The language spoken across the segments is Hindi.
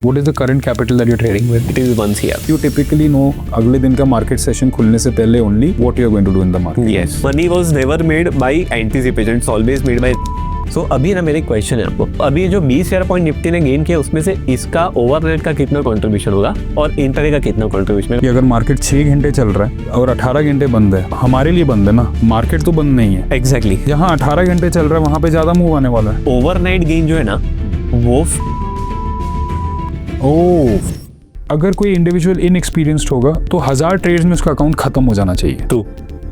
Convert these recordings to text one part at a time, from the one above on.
What is the current capital that you're trading with? It is 1 CR. You typically know अगले दिन का market session खुलने से पहले only what you are going to do in the market. Yes. Money was never made by anticipation. It's always made by. So अभी ना मेरे क्वेश्चन है आपको, अभी जो 20,000 पॉइंट निफ्टी ने गेन किया उसमें से इसका ओवरनाइट का कितना कंट्रीब्यूशन होगा और इंटरडे का कितना कंट्रीब्यूशन? कि अगर मार्केट 6 घंटे चल रहा है और 18 घंटे बंद है, हमारे लिए बंद है ना, मार्केट तो बंद नहीं है. एग्जैक्टली. जहाँ 18 घंटे चल रहा है वहाँ पे ज्यादा मूव आने वाला है. ओवरनाइट गेन जो है ना वो अगर कोई इंडिविजुअल इनएक्सपीरियंस्ड होगा तो 1000 ट्रेड्स में उसका अकाउंट खत्म हो जाना चाहिए. ट्रू.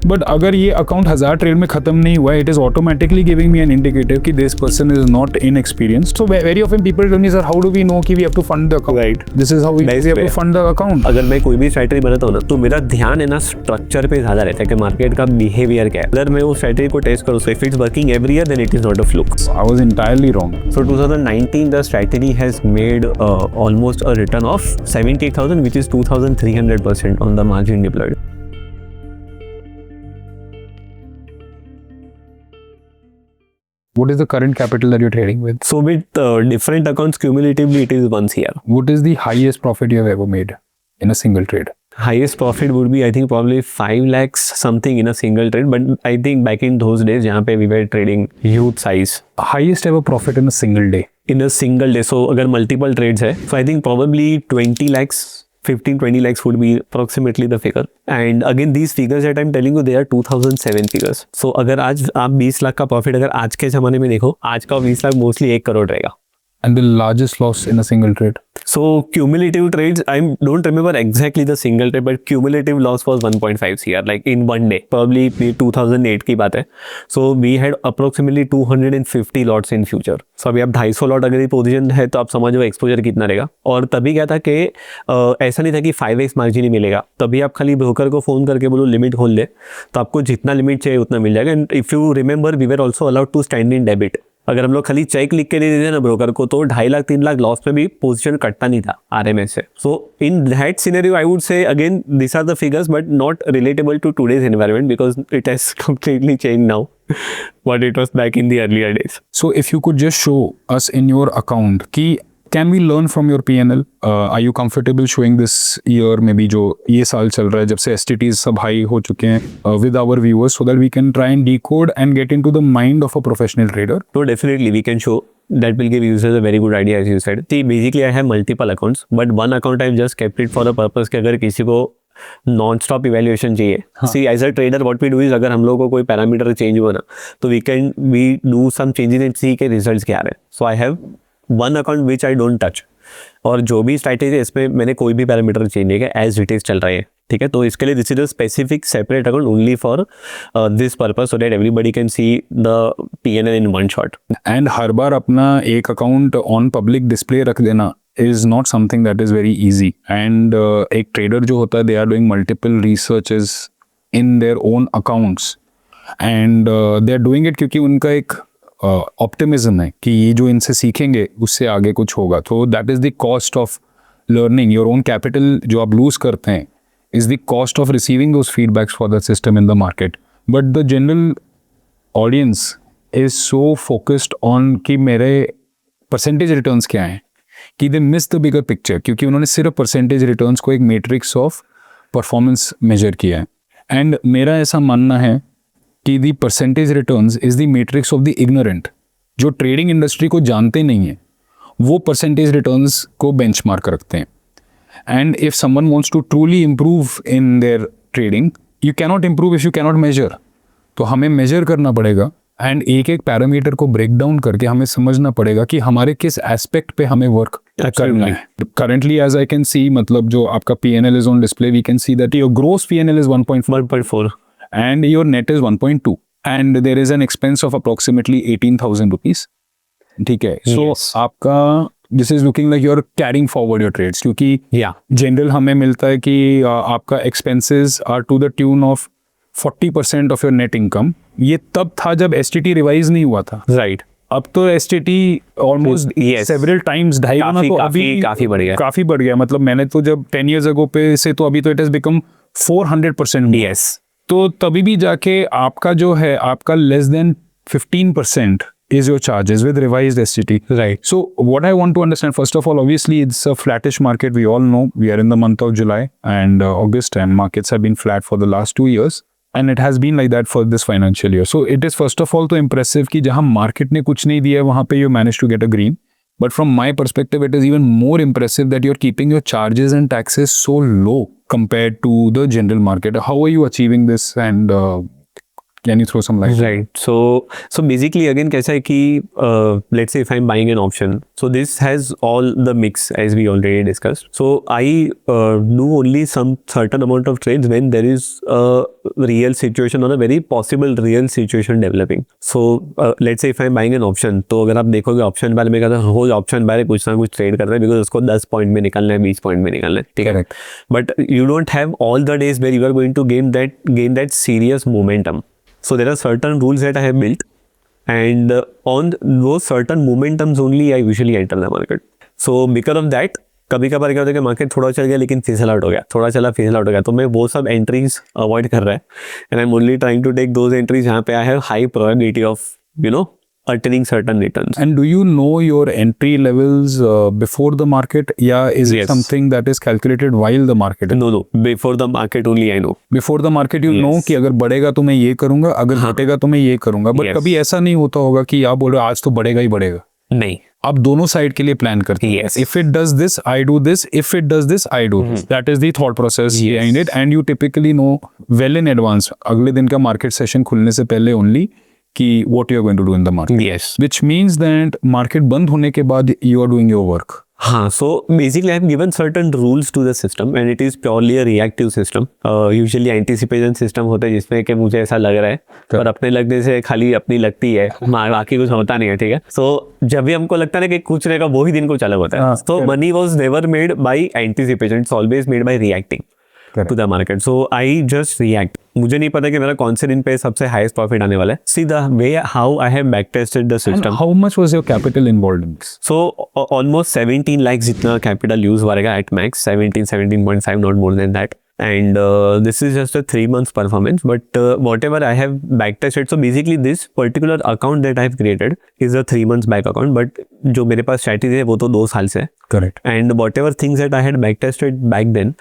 बट अगर ये अकाउंट 1000 ट्रेड में खत्म नहीं हुआ, it is automatically giving me an indicator कि this person is not inexperienced. So very often people tell me sir how do we know कि we have to fund the account. Right. This is how we have to fund the account. अगर मैं कोई भी स्ट्रैटेजी बनाता हूँ ना तो मेरा ध्यान है ना स्ट्रक्चर पे ज्यादा रहता है कि मार्केट का बिहेवियर क्या है. अगर मैं वो स्ट्रैटेजी को टेस्ट करूँ, if it's working every year then it is not a fluke. I was entirely wrong. So 2019 the strategy has made almost a return of 78,000 which is 2,300% on the margin deployed. What is the current capital that you're trading with? So with different accounts cumulatively it is 1 CR. What is the highest profit you have ever made in a single trade? Highest profit would be I think probably 5 lakhs something in a single trade, but I think back in those days जहाँ पे we were trading huge size. Highest ever profit in a single day? In a single day. So अगर multiple trades है, so I think probably 20 lakhs 15-20 lakhs would be approximately the figure. And again these figures that I'm telling you they are 2007 figures. So अगर आज आप 20 लाख का प्रॉफिट अगर आज के ज़माने में देखो, आज का 20 लाख मोस्टली 1 करोड़ रहेगा. And the largest loss in a single trade? So cumulative trades, I don't remember exactly the single trade, but cumulative loss was 1.5 CR like in one day. Probably 2008 की बात है. So we had approximately 250 lots in future. So अभी आप 250 लॉट अगर पोजीशन है तो आप समझो एक्सपोजर कितना रहेगा. और तभी क्या था कि ऐसा नहीं था कि 5x मार्जिन ही मिलेगा. तभी आप खाली ब्रोकर को फोन करके बोलो लिमिट खोल ले तो आपको जितना लिमिट चाहिए उतना मिल जाएगा. And if you remember we were also allowed to stand in debit. अगर हम लोग खाली चेक लिख के दे देते ना ब्रोकर को तो 2.5 लाख 3 लाख लॉस में भी पोजीशन कटता नहीं था आरएमएस से. So in that scenario I would say again this are the figures but not relatable to today's environment because it has completely change now what it was back in the earlier days. So if you could just show us in your account कि can we learn from your P&L? Are you comfortable showing this year maybe जो ये साल चल रहा है जब से STTs सब हाई हो चुके हैं with our viewers so that we can try and decode and get into the mind of a professional trader? So definitely we can show. That will give users a very good idea as you said. See basically I have multiple accounts but one account I've just kept it for the purpose कि अगर किसी को नॉन स्टॉप इवेल्युएशन चाहिए. See as a trader what we do is अगर हम लोगों को कोई पैरामीटर चेंज हुआ ना तो we do some changes and see के रिजल्ट्स क्या आ रहे हैं. So I have one account which I don't touch और जो भी स्ट्रैटेजी है इसमें मैंने कोई भी पैरामीटर चेंज नहीं किया एज इट इज चल रहा है. ठीक है, तो इसके लिए this is a specific separate account only for this purpose so that everybody can see the P&L in one shot. And हर बार अपना एक अकाउंट ऑन पब्लिक डिस्प्ले रख देना is not something that is very easy. And एक trader जो होता है they are doing multiple researches in their own accounts and they are doing it क्योंकि उनका एक optimism है कि ये जो इनसे सीखेंगे उससे आगे कुछ होगा. तो that is the cost of learning. Your own capital जो आप lose करते हैं is the cost of receiving those feedbacks for the system in the market. But the general audience is so focused on कि मेरे percentage returns क्या हैं कि they miss the bigger picture क्योंकि उन्होंने सिर्फ परसेंटेज रिटर्न्स को एक मैट्रिक्स ऑफ परफॉर्मेंस मेजर किया है. एंड मेरा ऐसा मानना है कि the percentage returns is the matrix of the ignorant. जो ट्रेडिंग इंडस्ट्री को जानते नहीं है वो परसेंटेज रिटर्न्स को बेंचमार्क रखते हैं. And if someone wants to truly improve in their trading you cannot improve if you cannot measure. तो हमें मेजर करना पड़ेगा एंड एक एक पैरामीटर को ब्रेक डाउन करके हमें समझना पड़ेगा कि हमारे किस एस्पेक्ट पे हमें वर्क करना है. Currently as I can see मतलब जो आपका P&L is on display we can see that your gross P&L is 1.4 and your net is 1.2 and there is an expense of approximately 18,000 rupees. ठीक है, सो आपका this is looking like you are carrying forward your trades क्योंकि जनरल हमें मिलता है कि आपका expenses are to the tune of 40% of your net income. ये तब था जब STT रिवाइज नहीं हुआ था. राइट. अब तो STT ऑलमोस्ट सेवरल टाइम्स 2.5 गुना तो अभी काफी बढ़ गया. मतलब मैंने तो जब 10 years ago पे से तो अभी तो इट हैज बिकम 400%. यस. तो तभी भी जाके आपका जो है आपका less than 15% is your charges with revised STT. Right. So what I want to understand, first of all, obviously it's a flattish market. We all know we are in the month of July and August, and markets have been flat for the last 2 years. And it has been like that for this financial year. So it is first of all तो impressive कि जहाँ market ने कुछ नहीं दिया वहाँ पे you managed to get a green. But from my perspective, it is even more impressive that you're keeping your charges and taxes so low compared to the general market. How are you achieving this, and can you throw some light? Right. So basically again कैसा है कि let's say if I'm buying an option, so this has all the mix as we already discussed. So I do only some certain amount of trades when there is a real situation or a very possible real situation developing. So let's say if I'm buying an option, तो अगर आप देखोगे ऑप्शन बारे में कहता है रोज ऑप्शन बारे कुछ ना कुछ ट्रेड कर रहे हैं बिकॉज उसको 10 पॉइंट में निकलना है 20 पॉइंट में निकलना है ठीक है but you don't have all the days where you are going to gain that serious momentum. So there are certain rules that I have built, and on those certain momentums only I usually enter the market. So because of that, कभी कभार क्या होता है कि मार्केट थोड़ा चल गया लेकिन फिसल आउट हो गया, थोड़ा चला फिसल आउट हो गया, तो मैं वो सब एंट्रीज अवॉइड कर रहा है. And I am only trying to take those entries जहाँ पे I have high probability of attaining certain returns. And do you know your entry levels before the market? Yeah, is it Yes. something that is calculated while the market? No, before the market only I know. Before the market you Yes. know कि अगर बढ़ेगा तो मैं ये करूंगा, अगर घटेगा तो मैं ये करूंगा. But Yes. कभी ऐसा नहीं होता होगा कि आप बोल रहे हो आज तो बढ़ेगा ही बढ़ेगा. नहीं. आप दोनों साइड के लिए प्लान करते हैं. Yes. If it does this, I do this. If it does this, I do this. That is the thought process Yes. behind it, and you typically know well in advance. अगले दिन का मार्केट सेशन खुलने से पहले only कि what you are going to do in the market. Yes. Which means that market बंद होने के बाद you are doing your work. हाँ, so basically I have given certain rules to the system and it is purely a reactive system. Usually anticipation system होता है जिसमें कि मुझे ऐसा लग रहा है पर अपने लगने से खाली अपनी लगती है बाकी कुछ होता नहीं है ठीक है. So जब भी हमको लगता है कि कुछ रहेगा वही दिन कुछ अलग होता है. So money was never made by anticipation, it's always made by reacting to the market. So I just react. मुझे नहीं पता कि मेरा कौन से दिन पे सबसे हाईएस्ट प्रॉफिट आने वाला है. See the way how I have backtested the system. And how much was your capital involved in this? So almost 17 lakhs जितना capital use हुआ at max, 17.5, not more than that. And this is just a 3 months performance, but whatever I have backtested, so basically this particular account that I have created is a 3 months back account, but जो मेरे पास strategy है वो तो 2 साल से है. Correct. And whatever things that I had backtested back then,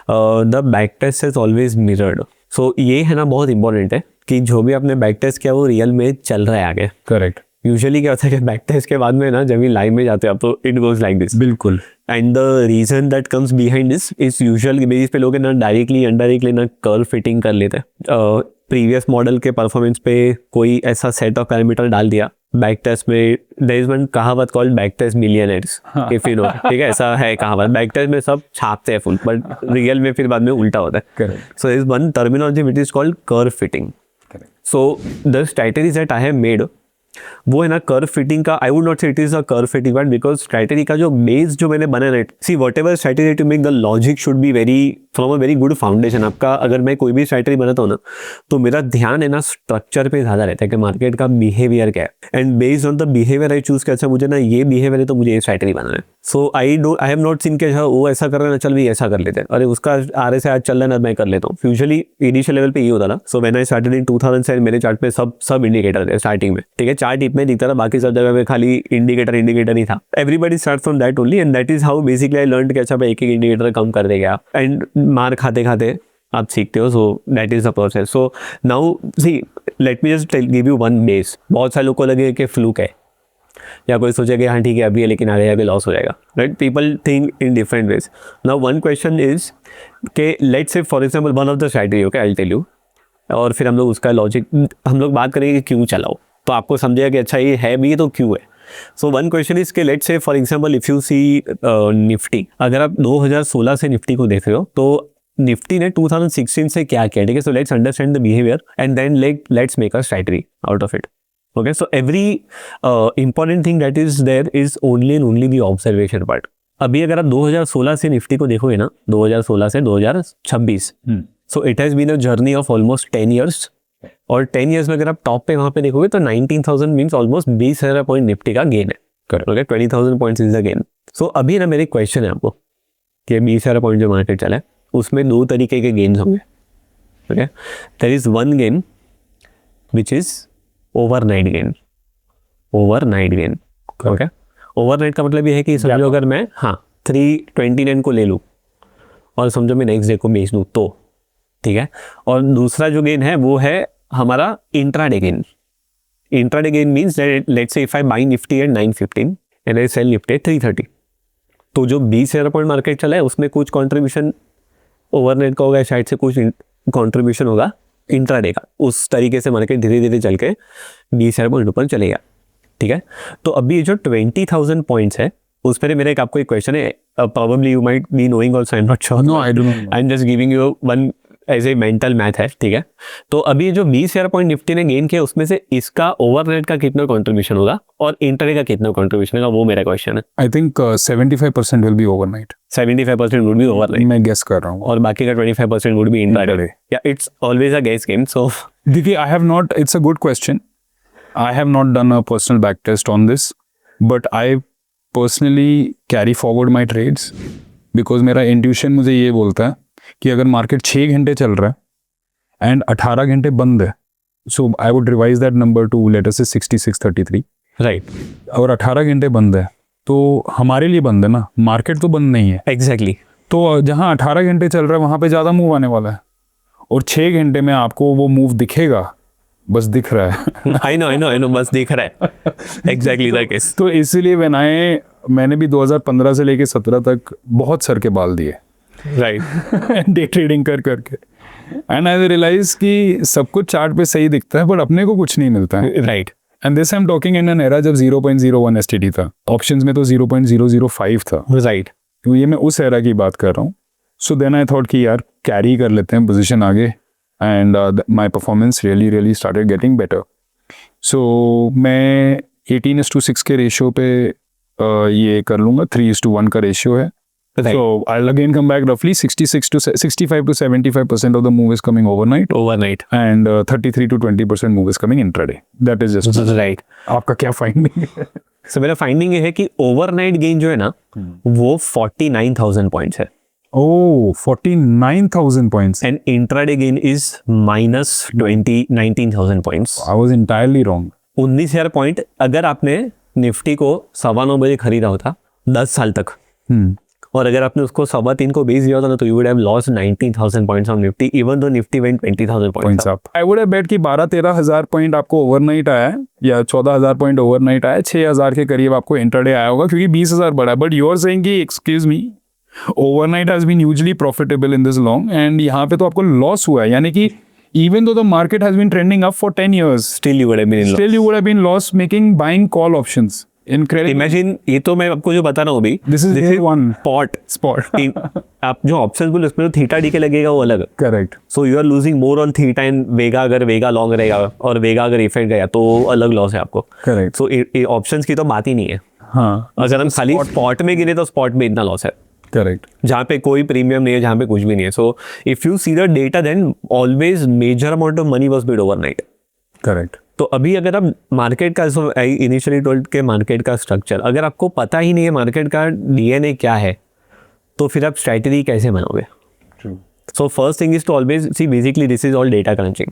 the backtest has always mirrored. So ये है ना बहुत इंपॉर्टेंट है कि जो भी आपने बैकटेस्ट किया वो रियल में चल रहा है आगे. Correct. यूजुअली क्या होता है कि बैकटेस्ट के बाद में ना जब भी लाइव में जाते हो आप तो इट गोज लाइक दिस. बिल्कुल. And the reason that comes behind this is usually basis पे लोग ना डायरेक्टली इनडायरेक्टली ना कर्व फिटिंग कर लेते हैं. प्रीवियस मॉडल के परफॉर्मेंस पे कोई ऐसा सेट ऑफ पैरामीटर डाल दिया बैक टेस्ट में. देयर इज वन कहावत called back test millionaires if you know ठीक है. ऐसा है कहावत. बैक टेस्ट में सब छापते हैं फुल बट रियल में फिर बाद में उल्टा होता है. So is one terminology which is called curve fitting. So the strategies that I have made वो है ना कर्व फिटिंग का. I would not say it is a curve fitting but because strategy का जो बेस जो मैंने बनाया है, see whatever strategy to make the logic should be very from a very good foundation. आपका अगर मैं कोई भी स्ट्रैटेजी बनाता हूँ ना तो मेरा ध्यान है ना स्ट्रक्चर पे ज़्यादा रहता है कि मार्केट का बिहेवियर क्या है and based on the behaviour I choose कि अच्छा मुझे ना ये बिहेवियर है तो मुझे ये स्ट्रैटेजी बनाना है. So I have not seen कि अच्छा वो ऐसा कर रहा है ना चल भी ऐसा कर लेते हैं, अरे उसका आर से आज चल रहा है ना मैं कर लेता हूँ. यूजुअली इनिशियल लेवल पे ये होता था. So when I started in 2007 मेरे चार्ट पे सब इंडिकेटर थे स्टार्टिंग में ठीक है. चार्ट टिप में दिखता था बाकी सब जगह पे खाली इंडिकेटर ही था. Everybody start from that only and that is how basically I learn कि अच्छा भाई एक इंडिकेटर कम कर देगा एंड मार खाते खाते आप सीखते हो. सो that is the process. So now see let me just give you one base. बहुत सारे लोग को लगे कि फ्लूक है या कोई सोचे कि हाँ ठीक है अभी है लेकिन आगे लॉस हो जाएगा. Right. People think in different ways. Now one question is कि let's say for example one of the strategy okay I will tell you और फिर हम लोग उसका लॉजिक हम लोग बात करेंगे कि क्यों चलाओ तो आपको समझेगा कि अच्छा ये है भी तो क्यों है. सो वन क्वेश्चन इज के let's say for example if you see Nifty, अगर आप 2016 से निफ्टी को देख रहे हो तो निफ्टी ने 2016 से क्या किया ठीक है. So let's understand the behaviour and then let's make a strategy out of it. Okay, so every important thing that is there is only and only the observation part. अभी अगर आप 2016 से निफ्टी को देखोगे ना 2016 से 2026 so it has been a journey of almost 10 years और 10 years में अगर आप टॉप पे वहाँ पे देखोगे तो 19,000 मीन्स ऑलमोस्ट 20,000 पॉइंट निफ्टी का गेन है. Okay 20,000 points is the gain. So अभी ना मेरे क्वेश्चन है आपको कि 20,000 पॉइंट जो मार्केट चला है उसमें 2 तरीके के गेन्स होंगे. Okay there is one gain which is overnight gain. Overnight gain. Okay, overnight का मतलब ये है कि समझो अगर मैं 329 को ले लूँ और समझो मैं नेक्स्ट डे को बेच दूँ तो ठीक है। और दूसरा जो गेन है वो है हमारा intraday gain. Intraday gain means let's say if I buy Nifty at 915 and I sell Nifty at 330, तो जो 20,000 पॉइंट मार्केट चला है उसमें कुछ कंट्रीब्यूशन ओवरनाइट का होगा, शायद से कुछ कंट्रीब्यूशन होगा इंट्राडे का। उस तरीके से मार्केट धीरे धीरे चल के 20,000 पॉइंट ऊपर चलेगा। ठीक है, तो अभी जो 20,000 पॉइंट्स है उस पर मेरा आपको एक क्वेश्चन है, probably you might be knowing also, I'm not sure. No, I do not know. I'm just giving you one as a mental math है। ठीक है, तो अभी जो 20,000 पॉइंट निफ्टी ने गेन किया उसमें से इसका ओवरनाइट का कितना कंट्रीब्यूशन होगा और इंट्राडे का कितना कंट्रीब्यूशन होगा, वो मेरा क्वेश्चन है। I think 75% will be overnight. 75% would be overnight मैं गेस कर रहा हूँ। और बाकी का 25% वुड बी इंट्राडे। या it's always a guess game. So देखिए, I have not, it's a good question. I have not done a personal back test on this, but I personally carry forward my trades because मेरा intuition मुझे ये बोलता है कि अगर मार्केट 6 घंटे चल रहा है एंड 18 घंटे बंद है, so I would revise that number to let us say 6633। Right, और 18 घंटे बंद है तो हमारे लिए बंद है ना, मार्केट तो बंद नहीं है। एग्जैक्टली। तो जहाँ 18 घंटे चल रहा है वहाँ पे ज़्यादा मूव आने वाला है और 6 घंटे में आपको वो मूव दिखेगा, बस दिख रहा है। आई नो बस दिख रहा है। Exactly that case. तो इसीलिए मैंने भी 2015 से लेके 17 तक बहुत सर के बाल दिए राइट, डे ट्रेडिंग कर करके, एंड आई रियलाइज कि सब कुछ चार्ट पे सही दिखता है बट अपने को कुछ नहीं मिलता है। Right, and this I am talking in an era जब 0.01 एसटीडी था, ऑप्शंस में तो 0.005 था। राइट। तो ये मैं उस एरा की बात कर रहा हूँ। सो देन आई थॉट कि यार कैरी कर लेते हैं पोजीशन आगे, and my performance really started getting better. So मैं 18:6 के रेशियो पे ये कर लूँगा, 3:1 का रेशियो है। Right. So I'll again come back roughly 65 to 75% of the move is coming overnight, and 33 to 20% move is coming intraday. That is just right. आपका क्या फाइंडिंग है? सो मेरा फाइंडिंग ये है कि ओवरनाइट गेन जो है ना वो 49,000 पॉइंट्स है Oh, 49,000 points. And intraday gain is -19,000 points. I was entirely wrong. 19,000 point अगर आपने निफ्टी को 9:15 बजे खरीदा होता 10 साल तक, और अगर आपने उसको 3:15 को बेच दिया होता ना, तो you would have lost 19,000 points on Nifty even though Nifty went 20,000 Points points up. I would have bet कि 12-13 हज़ार पॉइंट आपको ओवरनाइट आया है या 14,000 पॉइंट ओवरनाइट आया है, 6,000 के करीब आपको इंट्राडे आया होगा क्योंकि 20,000 बढ़ा है। बट यू आर सेइंग कि excuse me, overnight has been hugely profitable in this long and यहाँ पे तो आपको लॉस हुआ है, यानी कि even though the market has been trending up for 10 years, still you would have been in still you would have been loss making buying call options. Incredible. Imagine, ये तो मैं आपको जो बता रहा हूँ अभी, This is day one. spot आप जो ऑप्शंस बोले उसमें तो थीटा डी के लगेगा वो अलग। Correct. So you are losing more on theta and vega, अगर वेगा लॉन्ग रहेगा और वेगा अगर इफेक्ट गया तो अलग लॉस है आपको। Correct. सो ऑप्शंस की तो बात ही नहीं है। हाँ. अगर हम खाली स्पॉट में गिरे तो स्पॉट में इतना लॉस है Correct. जहाँ पे कोई प्रीमियम नहीं है, जहाँ पे कुछ भी नहीं है। So if you see the data then always major amount of money was made overnight. Correct. तो अभी अगर आप मार्केट का, सो आई इनिशियली टोल्ड के मार्केट का स्ट्रक्चर, अगर आपको पता ही नहीं है मार्केट का डीएनए क्या है तो फिर आप स्ट्रैटेजी कैसे बनाओगे? True. So first thing is to always see, basically this is all data crunching.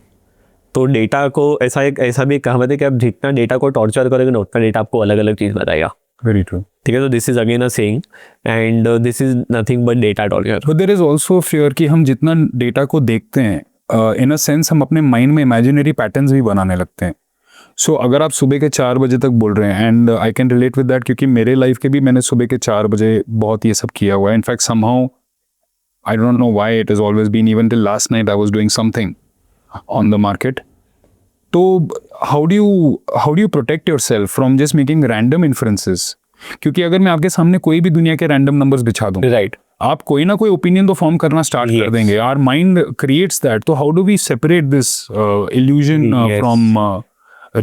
तो डेटा को ऐसा भी एक कहावत है कि आप जितना डेटा को टॉर्चर करोगे ना उतना डेटा आपको अलग अलग चीज़ बताएगा। Very true. ठीक है, तो this is again a saying and this is nothing but data torture. But there is also fear कि हम जितना डेटा को देखते हैं, इन अ सेंस हम अपने माइंड में इमेजिनरी पैटर्न्स भी बनाने लगते हैं। सो अगर आप सुबह के 4 बजे तक बोल रहे हैं, and I can relate with that क्योंकि मेरे लाइफ के भी मैंने सुबह के 4 बजे बहुत ये सब किया हुआ है। In fact somehow I don't know why it is always been, even till last night I was doing something on the market. तो how do you protect yourself from just making random inferences? क्योंकि अगर मैं आपके सामने कोई भी दुनिया के रैंडम नंबर्स बिछा दूं, राइट, आप कोई ना कोई ओपिनियन तो फॉर्म करना स्टार्ट कर देंगे। Our mind creates that. तो how do we separate this illusion from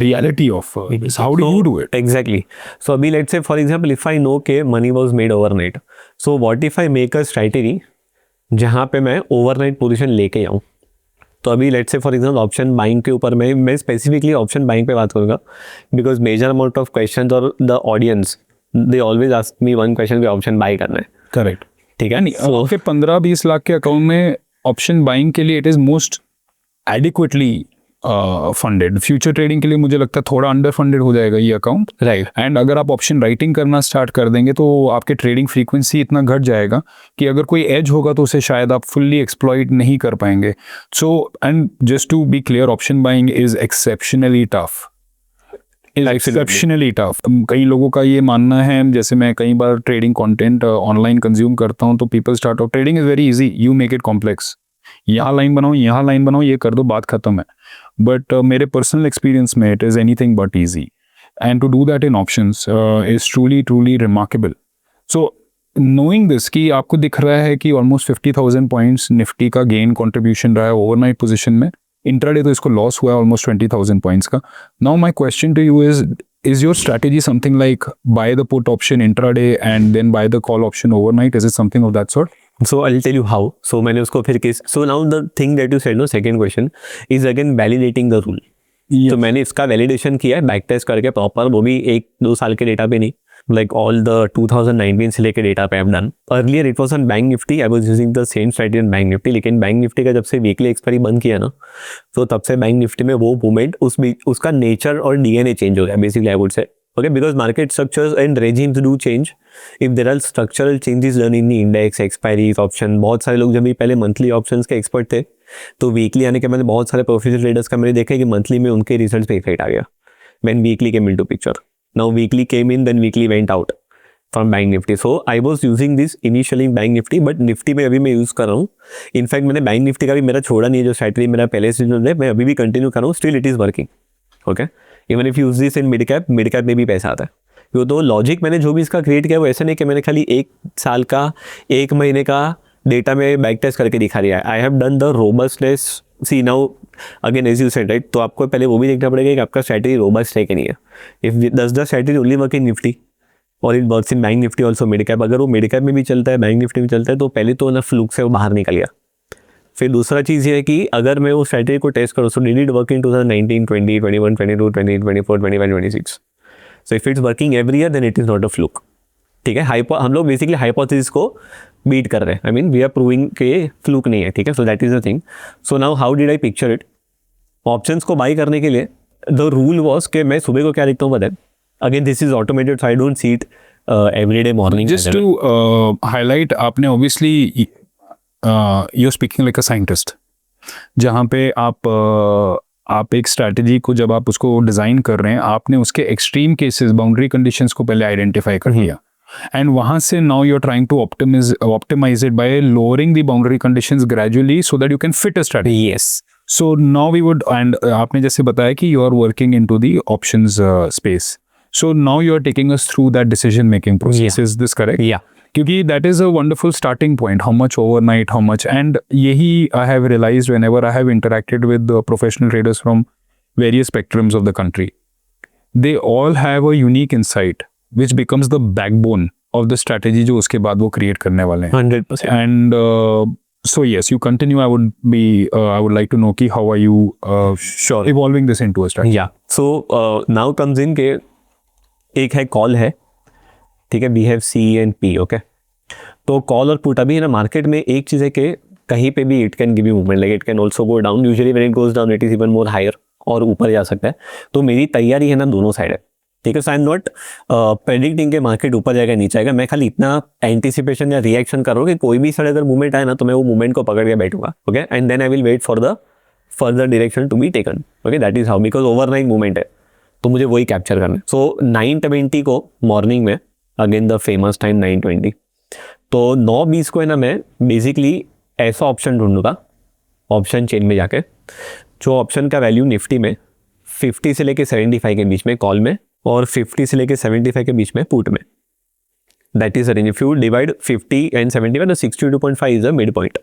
reality of this? How do you do it? Exactly. So abhi, let's say for example if I know के money was made overnight, so what if I make a strategy जहाँ पे मैं overnight position लेके आऊँ? तो अभी let's say for example option buying के ऊपर मैं specifically option buying पे बात करूँगा because major amount of questions और the audience they always ask me one question कि option buy करना है। Correct. ठीक है, आपके 15-20 लाख के अकाउंट में ऑप्शन बाइंग के लिए it is most adequately funded. Future trading के लिए मुझे लगता है थोड़ा अंडर फंडेड हो जाएगा ये अकाउंट, राइट। एंड अगर आप ऑप्शन राइटिंग करना स्टार्ट कर देंगे तो आपके ट्रेडिंग फ्रीक्वेंसी इतना घट जाएगा कि अगर कोई एज होगा तो उसे शायद आप फुल्ली एक्सप्लॉइट नहीं कर पाएंगे। So and just to be clear, option buying is exceptionally tough, exceptionally tough. कई लोगों का ये मानना है, जैसे मैं कई बार ट्रेडिंग कंटेंट ऑनलाइन कंज्यूम करता हूँ, तो people start off trading is very easy, you make it complex, यहाँ लाइन बनाओ, यहाँ लाइन बनाओ, ये कर दो, बात खत्म है। बट मेरे पर्सनल एक्सपीरियंस में it is anything but easy, and to do that in options is truly remarkable. So knowing this कि आपको दिख रहा है कि ऑलमोस्ट 50,000 पॉइंट्स निफ्टी का गेन कंट्रीब्यूशन रहा है ओवरनाइट पोजीशन में, इंट्राडे तो इसको लॉस हुआ है ऑलमोस्ट 20,000 पॉइंट्स का। Now my question to you is your strategy something like buy the put option intraday and then buy the call option overnight? Is it something of that sort? So I'll tell you how. So मैंने उसको फिर किस, so now the thing that you said, no, second question is again validating the rule. तो मैंने इसका वैलिडेशन किया है बैक टेस्ट करके प्रॉपर, वो भी 1-2 साल के डेटा पे नहीं, लाइक ऑल द 2019 से लेके डेटा पे I have done. Earlier it was on bank Nifty, I was using the same strategy on bank Nifty, लेकिन बैंक निफ्टी का जब से वीकली एक्सपायरी बंद किया ना, तो तब से बैंक निफ्टी में वो मूवमेंट, उसका नेचर और डीएनए चेंज हो गया बेसिकली, आई वुड से। Okay, because market structures and regimes do change. If there are structural changes done in the index, expiries, option, बहुत सारे लोग जब भी पहले मंथली ऑप्शंस के एक्सपर्ट थे, तो वीकली आने के बाद बहुत सारे प्रोफेशनल ट्रेडर्स का मैंने देखा कि मंथली में उनके रिजल्ट्स पे इफेक्ट आ गया when weekly came into picture. Now weekly came in, then weekly went out from Bank Nifty. So I was using this initially in Bank Nifty, but Nifty में अभी मैं यूज़ कर रहा हूँ। इनफैक्ट मैंने Bank Nifty का भी मेरा छोड़ा नहीं है, जो स्ट्रैटेजी मेरा पहले से जो है मैं अभी भी कंटिन्यू कर रहा हूँ, still it is working. Okay, even if use this in mid cap में भी पैसा आता है। क्यों, तो लॉजिक मैंने जो भी इसका क्रिएट किया वो ऐसा नहीं कि मैंने खाली 1 साल का 1 महीने का डेटा में बैक टेस्ट करके दिखा रहा है। I have done the robustness, see now again as you said right, तो आपको पहले वो भी देखना पड़ेगा कि आपका स्ट्रैटेजी रोबस्ट है कि नहीं है। If does the strategy only work in Nifty और it works in bank Nifty also mid cap, अगर वो मिड कैप में भी चलता है, बैंक निफ्टी में चलता है, तो पहले तो ना फ्लूक से वो बाहर निकल गया। फिर दूसरा चीज़ ये है कि अगर मैं वो स्ट्रैटेजी को टेस्ट करूँ, so did it work in 2019, 20, 21, 22, 23, 24, 25, 26। So if it's working every year then it is not a fluke. ठीक है, हम लोग बेसिकली हाइपोथेसिस को बीट कर रहे हैं, I mean we are proving के फ्लूक नहीं है। ठीक है, so that is the thing. So now how did I picture it? Options को बाई करने के लिए द रूल वॉज कि मैं सुबह को क्या लिखता हूँ बताए, again this is automated, so I don't see it everyday morning. Just to highlight, आपने obviously you speaking like a scientist, जहाँ पे आप एक स्ट्रैटेजी को जब आप उसको डिज़ाइन कर रहे हैं, आपने उसके एक्सट्रीम केसेस, बाउंड्री कंडीशंस को पहले आइडेंटिफाई कर लिया, एंड वहाँ से now you are trying to optimise it by lowering the boundary conditions gradually so that you can fit a strategy. Yes, so now we would, and आपने जैसे बताया कि you are working into the options space, so now you are taking us through that decision making process, is this correct? Yeah, क्योंकि that is a wonderful starting point, how much overnight, how much, and यही आई have realised whenever I have interacted with professional traders from various spectrums of the country, they all have a unique insight which becomes the backbone of the strategy जो उसके बाद वो क्रिएट करने वाले हैं। 100%। And so yes, you continue. I would like to know ki how are you Sure. evolving this into a strategy? या, सो नाउ कम्स इन के एक है कॉल है, ठीक है, we have C and P. Okay, तो कॉल और पुट अभी है ना मार्केट में एक चीज़ है कि कहीं पे भी it can give you movement, like it can also go down, usually when it goes down it is even more higher, और ऊपर जा सकता है। तो मेरी तैयारी है ना दोनों साइड है, ठीक है। So I am not predicting के मार्केट ऊपर जाएगा नीचे आएगा, मैं खाली इतना एंटिसिपेशन या रिएक्शन कर रहा हूँ कि कोई भी साइड अगर मूवमेंट आए ना तो मैं वो मूवमेंट को पकड़ के बैठूंगा। Okay, and then I will wait for the further direction to be taken. Okay, that is how, because overnight movement है तो मुझे वही कैप्चर करना है। सो 9:20 को मॉर्निंग में, अगेन द फेमस टाइम 9:20, तो 9:20 को है ना मैं बेसिकली ऐसा ऑप्शन ढूंढूंगा ऑप्शन चेन में जाके, जो ऑप्शन का वैल्यू निफ्टी में 50 से लेके 75 के बीच में कॉल में, और 50 से लेके 75 के बीच में पुट में। That is range, if you divide 50 and 75 तो 62.5 इज अ मिड पॉइंट।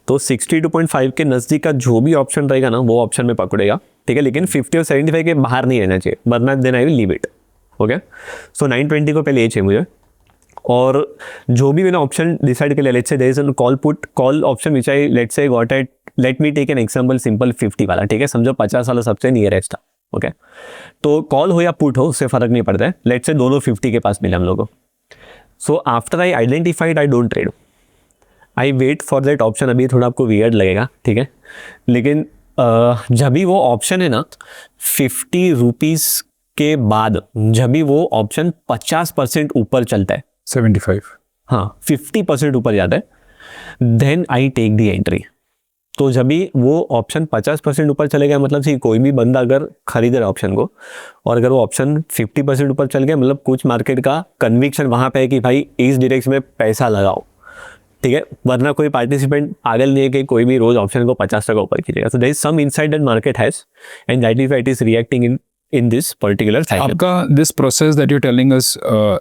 तो 62.5 के नज़दीक का जो भी ऑप्शन रहेगा ना वो ऑप्शन में पकड़ेगा, ठीक है, लेकिन 50 और 75 के बाहर नहीं रहना चाहिए, वरना then I will leave it. Okay, so 9:20 को पहले ये चाहिए मुझे, और जो भी मैंने ऑप्शन डिसाइड कर लिया, let's say there is a call option which I let's say got at, let me take an example simple 50 वाला, ठीक है, समझो 50 वाला सबसे नियरेस्ट था। ओके, तो कॉल हो या पुट हो उससे फर्क नहीं पड़ता है, लेट्स से दोनों 50 के पास मिले हम लोगों को। So after I identified, I don't trade, I wait for that option. अभी थोड़ा आपको वियर्ड लगेगा, ठीक है, लेकिन जब भी वो ऑप्शन है ना 50 रुपीज के बाद, जब भी वो ऑप्शन 50% ऊपर चलता है, 75। हाँ 50% ऊपर जाता है, then I take the entry. तो जब भी वो ऑप्शन 50% ऊपर चले गया, मतलब कोई भी बंदा अगर खरीद रहा है ऑप्शन को, और अगर वो ऑप्शन 50% ऊपर चल गया, मतलब कुछ मार्केट का कन्विक्शन वहाँ पे है कि भाई इस डायरेक्शन में पैसा लगाओ, ठीक है, वरना कोई पार्टिसिपेंट पागल नहीं है कि कोई भी रोज ऑप्शन को 50 टका ऊपर खींचेगा। So there is some insight that market has, and that is why it is reacting in this particular cycle. आपका this process that you telling us,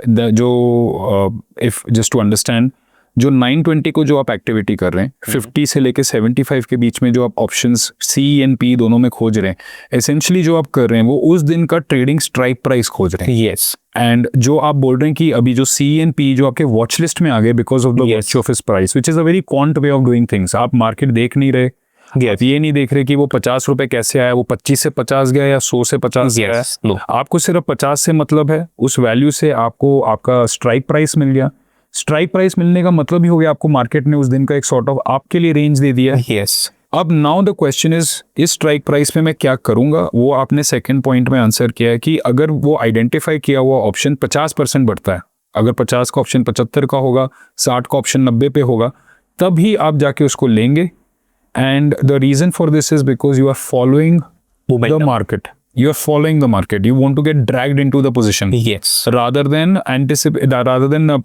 जो इफ जस्ट टू अंडरस्टैंड, जो 920 को जो आप एक्टिविटी कर रहे हैं, 50 से लेके 75 के बीच में जो आप ऑप्शंस सी एंड पी दोनों में खोज रहे हैं, एसेंशियली जो आप कर रहे हैं वो उस दिन का ट्रेडिंग स्ट्राइक प्राइस खोज रहे हैं। यस, एंड जो आप बोल रहे हैं कि अभी जो सी एंड पी जो आपके वॉच लिस्ट में आ गए because of the virtue of his price, which is a very quant way of doing things. आप मार्केट देख नहीं रहे, आप ये नहीं देख रहे कि वो 50 रुपए कैसे आया, वो 25 से 50 गया या 100 से 50 गया। no. आपको सिर्फ 50 से मतलब है, उस वैल्यू से आपको आपका स्ट्राइक प्राइस मिल गया। स्ट्राइक प्राइस मिलने का मतलब ही हो गया आपको मार्केट ने उस दिन का एक सॉर्ट ऑफ आपके लिए रेंज दे दिया। यस, अब नाउ द क्वेश्चन इज, इस स्ट्राइक प्राइस पे मैं क्या करूंगा? वो आपने सेकंड पॉइंट में आंसर किया है कि अगर वो आइडेंटिफाई किया हुआ ऑप्शन 50% बढ़ता है, अगर 50 का ऑप्शन 75 का होगा, 60 का ऑप्शन 90 पे होगा, तभी आप जाके उसको लेंगे। And the reason for this is because you are following the market, you are following the market, you want to get dragged into the position, yes, rather than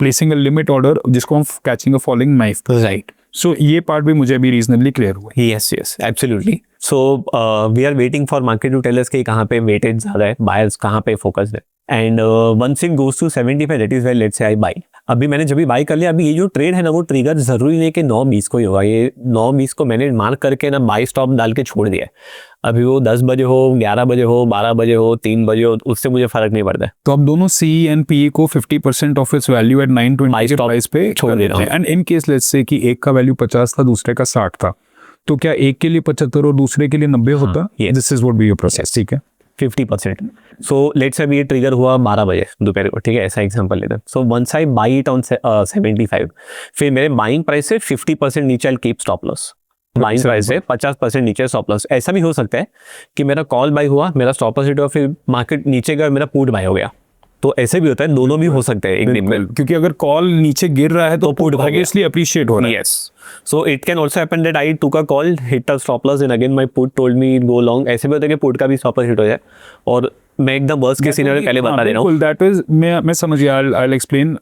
placing a limit order जिसको हम catching a falling knife, right. so ये part भी मुझे अभी reasonably clear हुआ। Yes, yes, absolutely. So we are waiting for market to tell us कि कहाँ पे weightage ज़्यादा है, buyers कहाँ पे focused है, and once it goes to 75, that is where let's say I buy। अभी मैंने जब भी बाई कर लिया, अभी ये जो ट्रेड है ना, वो ट्रिगर जरूरी नहीं कि 9:20 को ही होगा, ये 9:20 को मैंने मार्क करके ना बाई स्टॉप डाल के छोड़ दिया है। अभी वो 10 बजे हो, 11 बजे हो, 12 बजे हो, 3 बजे हो, उससे मुझे फर्क नहीं पड़ता है। तो अब दोनों सी एंड पी को 50% ऑफ इट्स वैल्यू एट 920 के प्राइस पे छोड़ दे रहा हूँ। And in case let's say कि एक का वैल्यू 50 था, दूसरे का 60 था, तो क्या एक के लिए 75 और दूसरे के लिए 90 होता? This is what be your process, ठीक है। 50%। सो लेट्स से ये ट्रिगर हुआ 12 बजे दोपहर को, ठीक है, ऐसा एग्जांपल लेते हैं। So once I buy it on 75, फिर मेरे बाइंग प्राइस से 50% नीचे I keep stop loss, buying price से 50% नीचे स्टॉप लॉस। ऐसा भी हो सकता है कि मेरा कॉल बाई हुआ, मेरा स्टॉप लॉस हिट हुआ, फिर मार्केट नीचे गया, मेरा पुट बाई हो गया। तो ऐसे भी होता है, दोनों भी हो सकते हैं एक दिन में, क्योंकि अगर कॉल नीचे गिर रहा है तो पुट ऑब्वियसली अप्रिशिएट हो रहा है। Yes, so it can also happen that I took a call, hit a stop loss, and again my put told me go long. ऐसे भी होता है कि पुट का भी स्टॉप लॉस हिट हो जाए, और मैं एकदम वर्स्ट केस सिनेरियो पहले बता दे रहा हूं। दैट इज, मैं समझ गया, I will explain.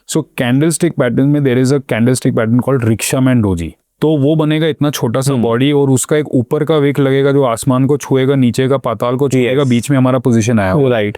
So candlestick pattern में there is a candlestick pattern called rickshaw man doji. तो वो बनेगा इतना छोटा सा बॉडी, और उसका एक ऊपर का विक लगेगा जो आसमान को छुएगा, नीचे का पाताल को छुएगा, बीच में हमारा पोजीशन आया हुआ, राइट।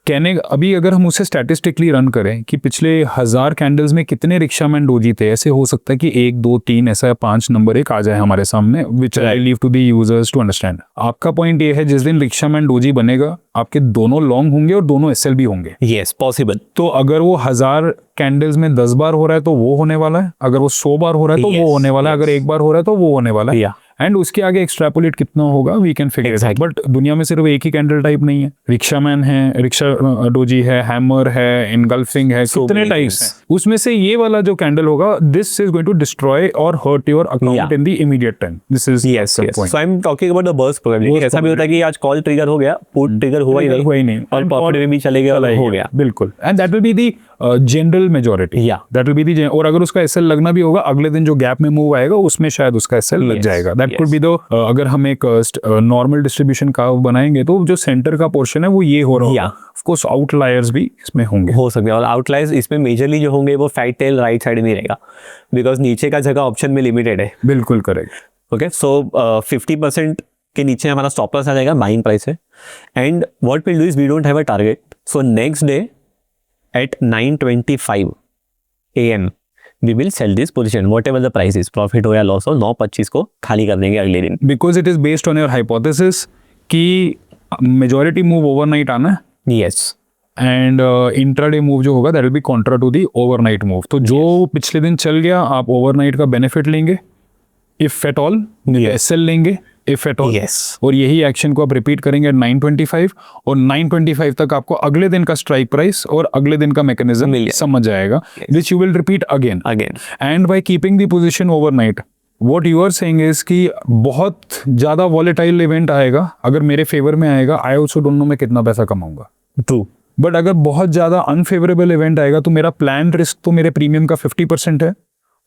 कहने अभी अगर हम उसे स्टैटिस्टिकली रन करें कि पिछले 1000 कैंडल्स में कितने रिक्शामैन डोजी थे, ऐसे हो सकता है कि 1 2 3 ऐसा 5 नंबर एक आ जाए हमारे सामने, which I leave to the users to understand. आपका पॉइंट ये है, जिस दिन रिक्शामैन डोजी बनेगा, आपके दोनों लॉन्ग होंगे और दोनों एसएल भी होंगे। Yes, possible. तो अगर वो 1000 कैंडल्स में 10 बार हो रहा है तो वो होने वाला है, अगर वो 100 बार हो रहा है तो वो होने वाला है, अगर एक बार हो रहा है तो वो होने वाला है, एंड उसके आगे एक्सट्रापोलेट कितना होगा we can figure it out. But दुनिया में सिर्फ एक ही कैंडल टाइप नहीं है, रिक्शामैन है, रिक्शा डोजी है, हैमर है, इनगल्फिंग है, कितने टाइप्स हैं। उसमें से ये वाला जो कैंडल होगा, this is going to destroy और hurt your account in the immediate time. This is yes, so I am talking about the burst probability. ऐसा भी होता है कि आज कॉल ट्रिगर हो गया, पुट ट्रिगर हुआ ही नहीं, और प्रॉफिट में भी चले गया, हो गया, बिल्कुल। And that will be the general majority, that will be the. और अगर उसका एसएल लगना भी होगा, अगले दिन जो गैप में मूव आएगा उसमें शायद उसका एसएल लग जाएगा। दैट कुड बी दो। अगर हम एक नॉर्मल डिस्ट्रीब्यूशन का बनाएंगे तो जो सेंटर का पोर्शन है वो ये हो रहा है। ऑफ कोर्स आउटलायर्स भी इसमें होंगे, हो सकते हैं, और आउटलायर्स इसमें मेजरली जो होंगे वो फैट टेल राइट साइड में रहेगा, बिकॉज नीचे का जगह ऑप्शन में लिमिटेड है। बिल्कुल करेक्ट। ओके, सो 50% के नीचे हमारा स्टॉप लॉस आ जाएगा बाइंग प्राइस है, and what will do is we don't have a target. So next day at 9:25 AM we will sell this position whatever the price is, profit हो या लॉस हो, 9:25 को खाली कर देंगे अगले दिन। Because it is based on your hypothesis कि मेजॉरिटी मूव ओवरनाइट आना है। यस, एंड इंट्राडे मूव जो होगा that will be contra to the overnight move. तो जो पिछले दिन चल गया, आप ओवरनाइट का बेनिफिट लेंगे इफ एट ऑल, एसएल लेंगे इफ एट ऑल, और यही एक्शन को आप रिपीट करेंगे 9:25, और 9:25 तक आपको अगले दिन का स्ट्राइक प्राइस और अगले दिन का मैकेनिज्म समझ जाएगा, which you will repeat again. And by keeping the position overnight, what you are saying is कि बहुत ज़्यादा volatile event आएगा, अगर मेरे फेवर में आएगा, I also don't know मैं कितना पैसा कमाऊंगा. ट्रू. बट अगर बहुत ज़्यादा अनफेवरेबल इवेंट आएगा तो मेरा प्लान रिस्क तो मेरे प्रीमियम का 50% है.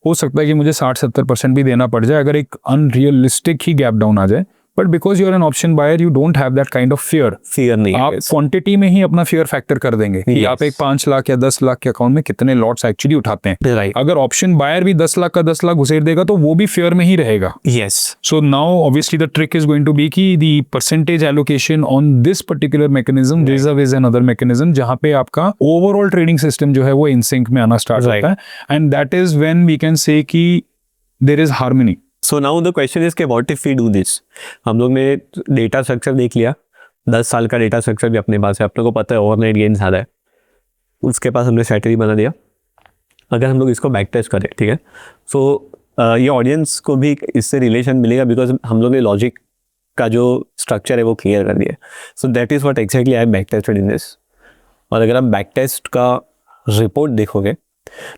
हो सकता है कि मुझे 60-70% भी देना पड़ जाए अगर एक अनरियलिस्टिक ही गैप डाउन आ जाए. But because you are an option buyer, you don't have that kind of fear. Fear नहीं आप है. क्वांटिटी में ही अपना फियर फैक्टर कर देंगे कि Yes. आप एक 5 लाख या 10 लाख के अकाउंट में कितने लॉट्स एक्चुअली उठाते हैं. राइट. अगर ऑप्शन बायर भी 10 लाख का 10 लाख घुसेड़ देगा तो वो भी फेयर में ही रहेगा. Yes. So now obviously the trick is going to be कि the percentage allocation on this particular mechanism vis-a-vis another mechanism जहाँ पे आपका overall trading system जो है वो in sync में आना start Right. होता है, and that is when we can say कि there is harmony. So now the question is के what if we do this. हम लोग ने डेटा स्ट्रक्चर देख लिया, 10 साल का डेटा स्ट्रक्चर भी अपने पास है, आप लोगों को पता है ओवरनाइट गेन ज़्यादा है, उसके पास हमने स्ट्रैटेजी बना दिया. अगर हम लोग इसको बैक टेस्ट करें, ठीक है, सो ये ऑडियंस को भी इससे रिलेशन मिलेगा बिकॉज हम लोग ने लॉजिक का जो स्ट्रक्चर है वो क्लियर कर दिया. सो that is what exactly I back tested in this. और अगर आप बैक टेस्ट का रिपोर्ट देखोगे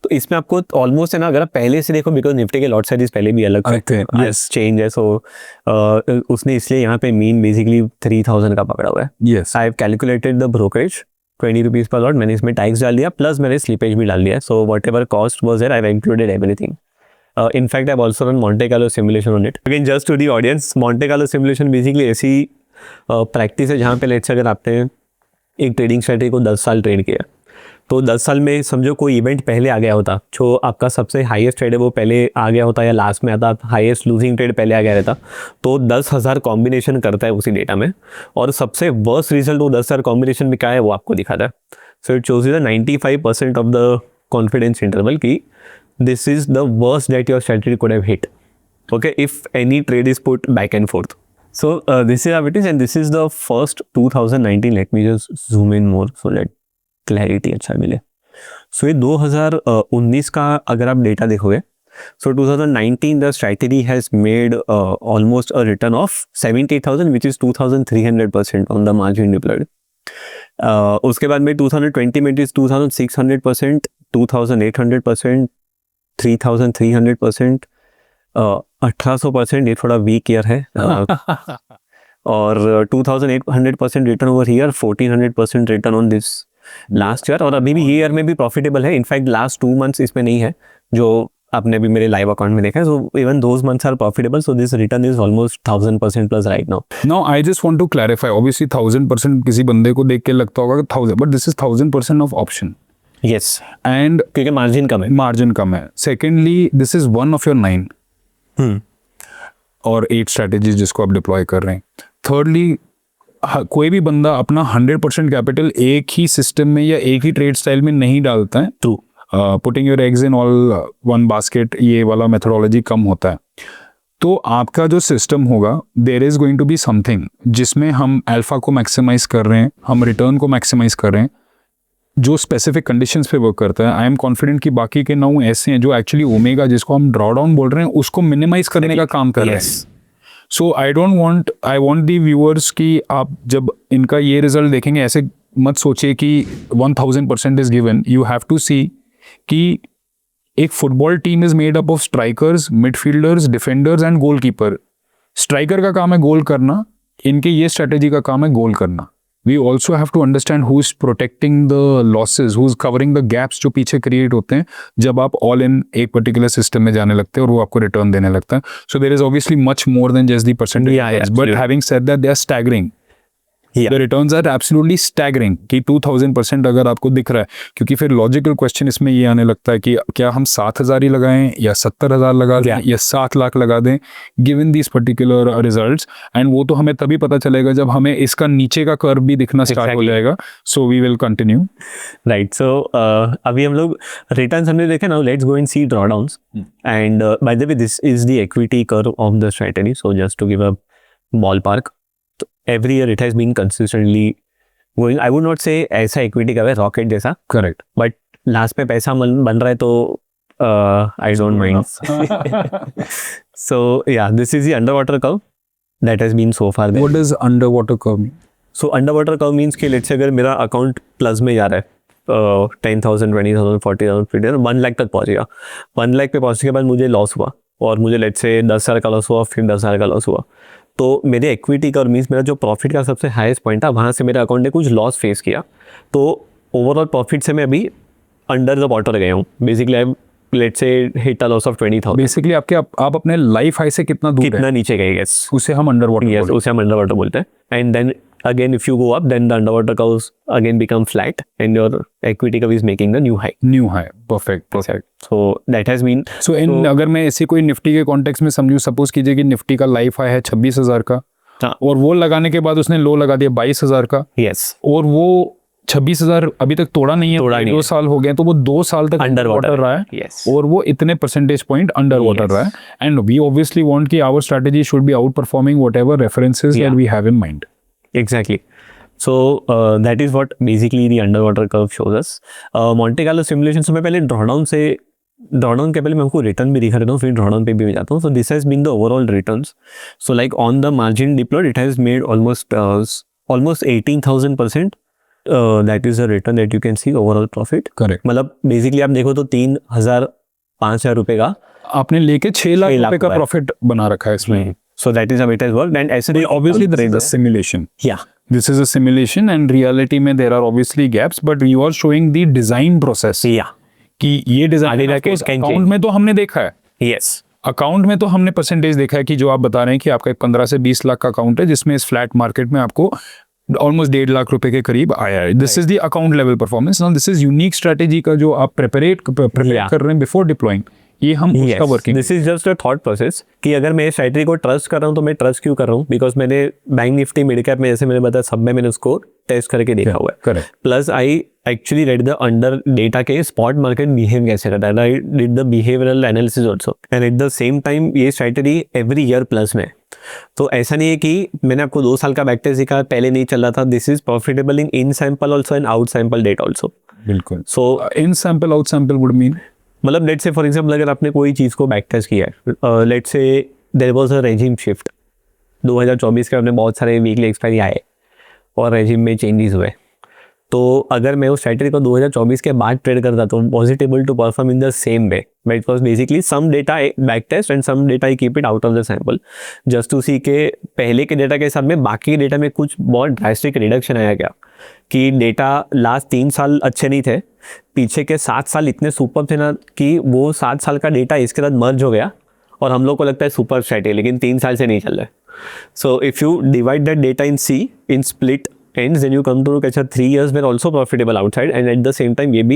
तो इसमें आपको ऑलमोस्ट है ना, अगर आप पहले से देखो बिकॉज निफ्टी के लॉट साइज पहले भी अलग थे. yes. चेंज है. सो उसने इसलिए यहाँ पे मीन बेसिकली 3000 का पकड़ा हुआ है. Yes. I have calculated the brokerage 20 rupees पर लॉट. मैंने इसमें टैक्स डाल दिया प्लस मैंने स्लीपेज भी डाल दिया. So whatever cost was there I have included everything. In fact, I've also run Monte Carlo simulation on it. Again, just to the audience, Monte Carlo simulation basically ऐसी प्रैक्टिस है जहाँ पे लेट्स अगर आपने एक ट्रेडिंग स्ट्रेटजी को 10 साल ट्रेड किया तो 10 साल में समझो कोई इवेंट पहले आ गया होता, जो आपका सबसे हाईएस्ट ट्रेड है वो पहले आ गया होता या लास्ट में आता, हाईएस्ट लूजिंग ट्रेड पहले आ गया रहता, तो 10,000 कॉम्बिनेशन करता है उसी डेटा में और सबसे वर्स्ट रिजल्ट वो 10,000 कॉम्बिनेशन में क्या है वो आपको दिखाता है. So it shows you the 95% of the confidence interval की this is the worst that your strategy could have hit, okay, if any trade is put back and forth. So this is how it is, and this is the first 2019. Let me just zoom in more so that clarity अच्छा मिले. So ये 2019 का अगर आप डेटा देखोगे, so 2019 the strategy has made almost a return of 70,000 which is 2,300% on the margin deployed. उसके बाद में 2020 में it is 2,600%, 2,800%, 3,300%, 1,800%. ये थोड़ा वीक ईयर है. और 2,800% return over year, 1,400% return on this last year. और अभी भी ये ईयर में भी प्रॉफिटेबल है. इनफैक्ट लास्ट 2 मंथ्स इसमें नहीं है जो आपने भी मेरे लाइव अकाउंट में देखा है. So even those months are profitable. So this return is almost 1,000% plus right now. Now I just want to clarify. Obviously 1,000% किसी बंदे को देख के लगता होगा कि 1,000, but this is 1,000% of option. Yes, And क्योंकि मार्जिन कम है. मार्जिन कम है. Secondly this is one of your 9 और 8 स्ट्रेटेजीज जिसको आप डिप्लॉय कर रहे हैं. थर्डली कोई भी बंदा अपना 100% कैपिटल एक ही सिस्टम में या एक ही ट्रेड स्टाइल में नहीं डालता है. True. Putting your eggs in all one basket, ये वाला मेथोडोलॉजी कम होता है. तो आपका जो सिस्टम होगा, there is going to be something जिसमें हम अल्फा को मैक्सिमाइज कर रहे हैं, हम रिटर्न को मैक्सिमाइज कर रहे हैं, जो स्पेसिफिक कंडीशंस पे वर्क करता है. आई एम कॉन्फिडेंट कि बाकी के 9 ऐसे हैं जो एक्चुअली ओमेगा जिसको हम ड्रॉ डाउन बोल रहे हैं उसको मिनिमाइज करने का काम कर रहे हैं. So I want the viewers कि आप जब इनका ये रिजल्ट देखेंगे ऐसे मत सोचिए कि 1,000% is given. You have to see कि एक football team is made up of strikers, midfielders, defenders and goalkeeper. Striker का काम है गोल करना, इनके ये स्ट्रेटेजी का काम है गोल करना. We also have to understand who is protecting the losses, who is covering the gaps जो पीछे create होते हैं जब आप all in एक particular system में जाने लगते हैं और वो आपको return देने लगता है. So there is obviously much more than just the percentage. Yeah, But absolutely. having said that, they are staggering. Yeah. The returns are absolutely staggering कि 2,000% अगर आपको दिख रहा है, क्योंकि फिर लॉजिकल क्वेश्चन इसमें ये आने लगता है कि क्या हम 7,000 ही लगाएं या 70,000 लगा दें या 7 लाख लगा दें given this particular results. And वो तो हमें तभी पता चलेगा जब हमें इसका नीचे का कर्व भी दिखना स्टार्ट हो जाएगा. So we will continue. Right. So अभी हम लोग रिटर्न्स हमने देखे ना. Let's go and see drawdowns. And by the way this is the equity curve of the strategy. So just to give a ballpark, every year it has been consistently going. I would not say ऐसा इक्विटी का है रॉकेट जैसा. करेक्ट. बट लास्ट पे पैसा बन रहा है तो I don't mind. So yeah this is the under water curve that has been so far. What does underwater curve mean? So under water curve means कि लेट्स से अगर मेरा अकाउंट प्लस में जा रहा है 10,000 20,000 40,000 50,000 1 लाख तक पहुंच गया। 1 लाख पे पहुंचने के बाद मुझे लॉस हुआ और मुझे लेट्स से 10,000 का लॉस हुआ, फिर 10,000 का लॉस हुआ। तो मेरे इक्विटी का और मीन्स मेरा जो प्रॉफिट का सबसे हाईएस्ट पॉइंट था, वहाँ से मेरे अकाउंट ने कुछ लॉस फेस किया। तो ओवरऑल प्रॉफिट से मैं अभी अंडर द वाटर गया हूँ। बेसिकली आई लेट्स से hit a loss of 20,000। Basically आप अपने लाइफ हाई से कितना दूर कितना है नीचे गए, यस, उसे हम अंडर वाटर यस, उसे हम अंडर वाटर बोलते हैं। And then again if you go up, then the underwater curves again become flat and your equity curve is making the new high. New high. Perfect. So that has been सो इन अगर मैं ऐसी कोई निफ्टी के कॉन्टेक्स्ट में समझूं, सपोज कीजिए कि निफ्टी का लाइफ हाई है 26,000 का, हाँ। और वो लगाने के बाद उसने लो लगा दिया 22,000 का, yes और वो 26,000 अभी तक तोड़ा नहीं है, तोड़ा नहीं 2 है। साल हो गए, तो वो 2 साल तक अंडर वाटर रहा है, yes और वो इतने परसेंटेज पॉइंट अंडर वाटर रहा है। एंड वी ऑब्वियसली वांट कि our strategy should be outperforming whatever references that we have in mind. exactly. So that is what basically the underwater curve shows us. Monte Carlo simulation से मैं पहले drawdown के पहले मैं आपको रिटर्न भी दिखा देता हूँ, फिर drawdown पे भी जाता हूँ। So this has been the overall returns. So like on the margin deployed, it has made almost 18,000%. That is the return that you can see overall profit. Correct. मतलब बेसिकली आप देखो तो 3,000 5,000 रुपए का आपने लेके 6 लाख 6 लाख रुपए का रुपए। प्रॉफिट बना रखा है इसमें। So that is how it has worked. And ऐसे Obviously there is a simulation. yeah. This is a simulation and reality में there are obviously gaps, but you are showing the design process. Yeah. कि ये आगे डिजाइन जाके can अकाउंट change. में तो हमने देखा है, Yes. अकाउंट में तो हमने परसेंटेज देखा है कि जो आप बता रहे हैं कि आपका एक 15 से 20 लाख का अकाउंट है, जिसमें इस फ्लैट मार्केट में आपको ऑलमोस्ट 1.5 लाख रुपए के करीब आया है। This is the account level performance. Now this is unique strategy का जो आप प्रिपेयर Yeah. कर रहे हैं बिफोर डिप्लॉइंग, ये हम उसका working. This is just a thought process कि अगर मैं स्ट्रेटजी को ट्रस्ट कर रहा हूँ तो मैं ट्रस्ट क्यों कर रहा हूँ, बिकॉज मैंने बैंक निफ्टी मिड कैप में जैसे मैंने बताया सब में मैंने उसको टेस्ट करके देखा हुआ है। Correct. Plus I actually read the under data के स्पॉट मार्केट बिहेव कैसे करता है, I did the behavioural analysis also, and at the same time ये स्ट्रेटजी एवरी ईयर प्लस में। तो ऐसा नहीं है कि मैंने आपको 2 साल का बैक टेस्ट दिखा, पहले नहीं चल रहा था। This is profitable in sample also and out sample data also. बिल्कुल। So in sample out sample would mean, मतलब लेट्स से फॉर एग्जांपल अगर आपने कोई चीज़ को बैक टेस्ट किया है, let's say there was a regime shift 2024 के, आपने बहुत सारे वीकली एक्सपायरी आए और रेजिम में चेंजेस हुए, तो अगर मैं उस स्ट्रेटजी को 2024 के बाद ट्रेड करता तो was it able to perform in the same way? It was basically some data back test and some data I keep it out of the sample just to see के पहले के डेटा के साथ में बाकी डेटा में कुछ बहुत ड्रास्टिक रिडक्शन आया क्या, कि डेटा लास्ट 3 साल अच्छे नहीं थे, पीछे के 7 साल इतने सुपर थे ना कि वो 7 साल का डेटा इसके साथ मर्ज हो गया और हम लोग को लगता है सुपर स्ट्रेटजी, लेकिन 3 साल से नहीं चल रहा है। So if you divide that data in see in split ends, then you come to look, अच्छा 3 years were also profitable outside and at the same time ये भी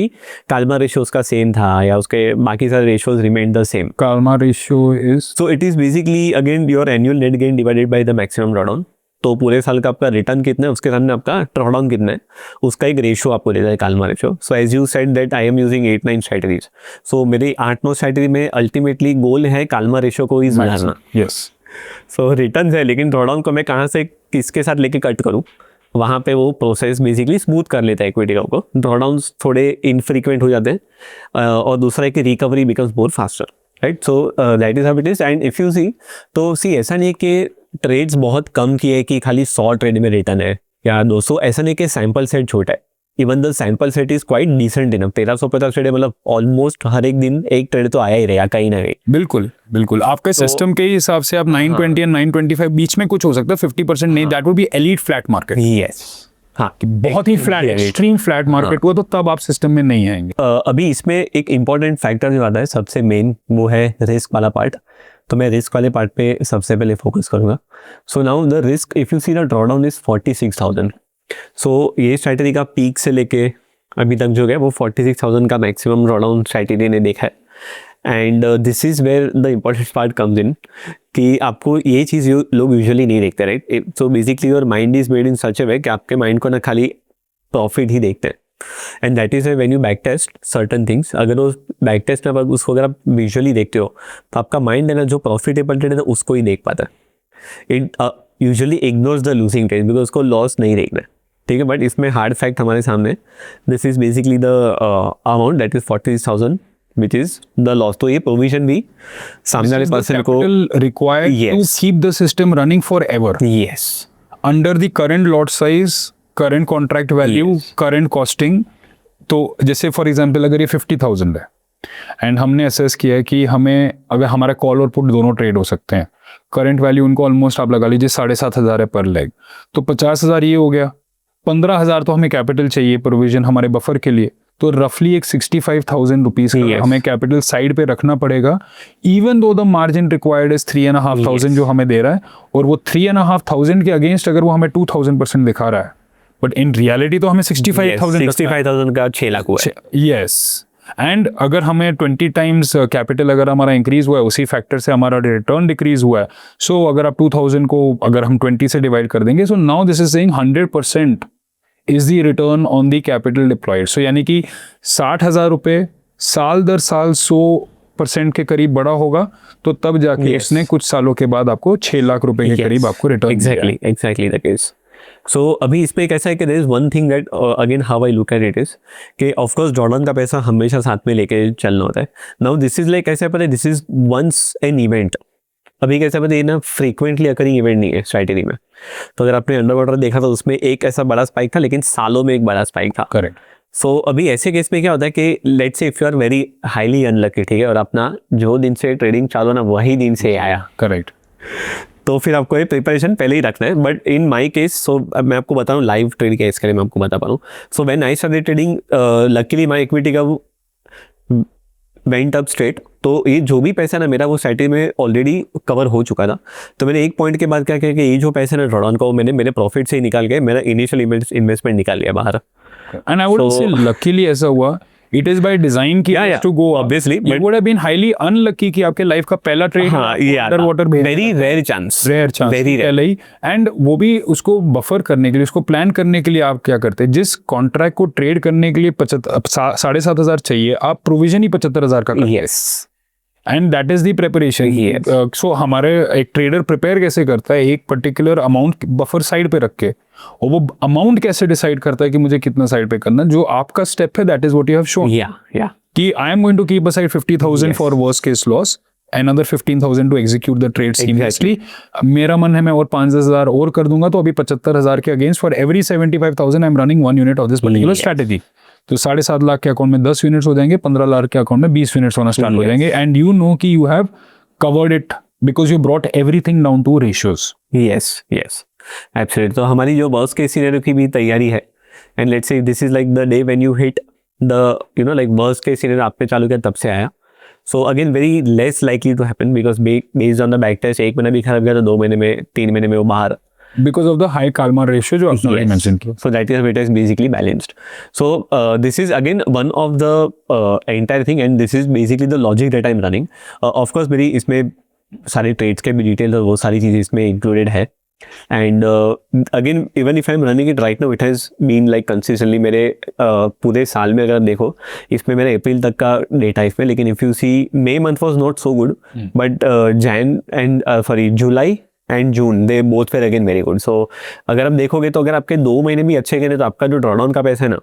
Kalma ratios का सेम था या उसके बाकी सारे ratios remained the same. Kalma ratio is, So it is basically again your annual net gain divided by the maximum drawdown. तो पूरे साल का आपका रिटर्न कितना है, उसके सामने आपका ड्रॉडाउन कितना है, उसका एक रेशियो आपको देता है Calmar ratio. So as you said that I am using 8-9 strategies, so मेरी 8-9 स्ट्रेटजी में अल्टीमेटली गोल है काल्मा रेशियो को ही सुधारना। yes. सो रिटर्न है, लेकिन ड्रॉडाउन को मैं कहाँ से किसके साथ लेके कट करूँ, वहाँ पे वो प्रोसेस बेसिकली स्मूथ कर लेता है इक्विटी को। ड्रॉडाउन्स थोड़े इनफ्रीक्वेंट हो जाते हैं और दूसरा है कि recovery becomes more faster, right? So that is how it is. And if you see तो सी ऐसा नहीं है कि ट्रेड्स बहुत कम किए कि खाली 100 ट्रेड में रिटर्न है या 200, ऐसा नहीं कि सैंपल सेट छोटा है। Even the sample set is quite decent enough. 1350 trade है, मतलब ऑलमोस्ट हर एक दिन एक ट्रेड तो आया ही रहेगा कहीं ना कहीं। बिल्कुल बिल्कुल। आपके सिस्टम के हिसाब से आप 920 एंड 925 बीच में कुछ हो सकता है, 50% नहीं, that would be elite flat market. Yes, हाँ, बहुत ही फ्लैट एक्सट्रीम फ्लैट मार्केट हुआ तो तब आप सिस्टम में नहीं आएंगे। अभी इसमें एक इंपॉर्टेंट फैक्टर जो आता है सबसे मेन, वो है रिस्क वाला पार्ट। तो मैं रिस्क वाले पार्ट पे सबसे पहले फोकस करूंगा। सो now the risk, if you see the drawdown is 46,000। सो ये स्ट्रैटेजी का पीक से लेके अभी तक जो गया वो 46,000 का मैक्सिमम ड्रॉडाउन स्ट्रैटेजी ने देखा है। And this is where the important part comes in, कि आपको ये चीज़ लोग यूजुअली नहीं देखते, right? So basically your mind is made in such a way कि आपके माइंड को ना खाली प्रॉफिट ही देखते हैं, and that is when you backtest certain things. अगर वो बैक टेस्ट में उसको अगर आप विजुअली देखते हो तो आपका माइंड है ना जो प्रॉफिटेबल ट्रेड है उसको ही देख पाता है। It usually ignores the losing trade because उसको लॉस नहीं देखना है, ठीक है? बट इसमें हार्ड फैक्ट हमारे सामने, this is basically the amount that is 46,000 which is the loss. तो ये प्रोविजन भी सामने वाले पर्सन को required to keep the system running forever. Yes, under the current lot size, current contract value, current costing, तो जैसे फॉर एग्जांपल अगर ये 50,000 है एंड हमने असेस किया है कि हमें अगर हमारा कॉल और पुट दोनों ट्रेड हो सकते हैं, करंट वैल्यू उनको ऑलमोस्ट आप लगा लीजिए 7,500 है पर लेग, तो 50,000 ये हो गया, 15,000 तो हमें कैपिटल चाहिए प्रोविजन हमारे बफर के लिए, तो रफली एक 65,000 रुपीज Yes. हमें कैपिटल साइड पे रखना पड़ेगा, even though the margin required is 3,500 जो हमें दे रहा है, और वो 3,500 के अगेंस्ट अगर वो हमें 2,000% दिखा रहा है, बट इन रियलिटी तो हमें 65,000 65,000 का 6 लाख हुआ है। यस, एंड अगर हमें 20 टाइम्स कैपिटल अगर हमारा इंक्रीज हुआ है, उसी फैक्टर से हमारा रिटर्न डिक्रीज हुआ है, सो अगर आप 2,000 को अगर हम 20 से डिवाइड कर देंगे, so now this is saying 100% is the return on the capital deployed. So यानी कि 60,000 रुपये साल दर साल 100% के करीब बड़ा होगा, तो तब जाके Yes. इसने कुछ सालों के बाद आपको 6 लाख रुपए के करीब आपको return exactly the case. So अभी इसमें एक ऐसा है कि there is one thing that again how I look at it is कि ऑफ कोर्स जॉर्डन का पैसा हमेशा साथ में लेके चलना होता है। नाउ दिस इज लाइक कैसे पता है, this is once an event. अभी कैसे पता है, ये ना फ्रीक्वेंटली अकरिंग इवेंट नहीं है स्ट्रैटेजी में। तो अगर आपने अंडर वाटर देखा तो उसमें एक ऐसा बड़ा स्पाइक था, लेकिन सालों में एक बड़ा स्पाइक था। करेक्ट। सो अभी ऐसे केस में क्या होता है कि let's say if you are very highly unlucky, ठीक है, और अपना जो दिन से ट्रेडिंग चालू ना वही दिन से आया, करेक्ट। तो फिर आपको ये प्रिपरेशन पहले ही रखना है। बट इन माई केस, सो मैं आपको बता रहा हूँ लाइव ट्रेड केस के लिए मैं आपको बता पा रहा हूँ। So when I started trading, luckily my equity का वेंट अप स्ट्रेट, तो ये जो भी पैसा ना मेरा वो स्ट्रैटेजी में ऑलरेडी कवर हो चुका था। तो मैंने एक पॉइंट के बाद क्या किया कि ये जो पैसा ना ड्रॉडाउन का वो मैंने मेरे प्रॉफिट से ही निकाल के मेरा इनिशियल इन्वेस्टमेंट निकाल लिया बाहर। And I wouldn't say luckily ऐसा हुआ, it is by design कि Yeah, to go up. obviously, You but- would have been highly unlucky कि आपके लाइफ का पहला trade under water very rare chance, rare chance very पहले ही, एंड वो भी उसको बफर करने के लिए, उसको प्लान करने के लिए आप क्या करते हैं, जिस कॉन्ट्रैक्ट को ट्रेड करने के लिए 7,500 चाहिए, आप प्रोविजन ही 75,000 का करते हैं, yes and that is the preparation. Yes. सो हमारे एक ट्रेडर प्रिपेयर कैसे करता है, एक पर्टिकुलर अमाउंट बफर साइड पे रख के, और वो अमाउंट कैसे डिसाइड करता है कि मुझे कितना साइड पे करना, जो आपका स्टेप है that is what you have shown या कि I am going to keep aside 50,000 for worst case loss, another 15,000 to execute the trade seamlessly. मेरा मन है मैं और 5,000 और कर दूंगा, तो अभी 75,000 के against for every 75,000 I am running 1 unit of this particular strategy. तो 7.5 लाख के अकाउंट में 10 यूनिट्स हो जाएंगे, 15 लाख के अकाउंट में 20 यूनिट्स होना स्टार्ट हो जाएंगे, एंड यू नो कि you have covered it because you brought everything down to ratios. Yes absolutely. तो हमारी जो वर्स्ट केस सिनेरियो की भी तैयारी है, and let's say this is like the day when you hit the like worst case scenario आपने चालू किया तब से आया। So again very less likely to happen because based on the backtest 1 महीना भी खराब गया तो 2 महीने में 3 महीने में वो बाहर, because of the high Kalmar ratio जो आपने Yes. mentioned किया। So that is basically balanced. So this is again one of the entire thing, and this is basically the logic that I'm running. Of course मेरी इसमें सारे ट्रेड्स के भी डिटेल्स और वो सारी चीज़ें इसमें इंक्लूडेड है। And again even if I am running it right now, it has been like consistently मेरे पूरे साल में अगर देखो, इसमें मेरा अप्रैल तक का डेटा इसमें, लेकिन if you see May month was not so good, but Jan and sorry July and June they both fair again very good. So अगर आप देखोगे तो अगर आपके 2 महीने भी अच्छे गए तो आपका जो ड्रॉडाउन का पैसा है ना,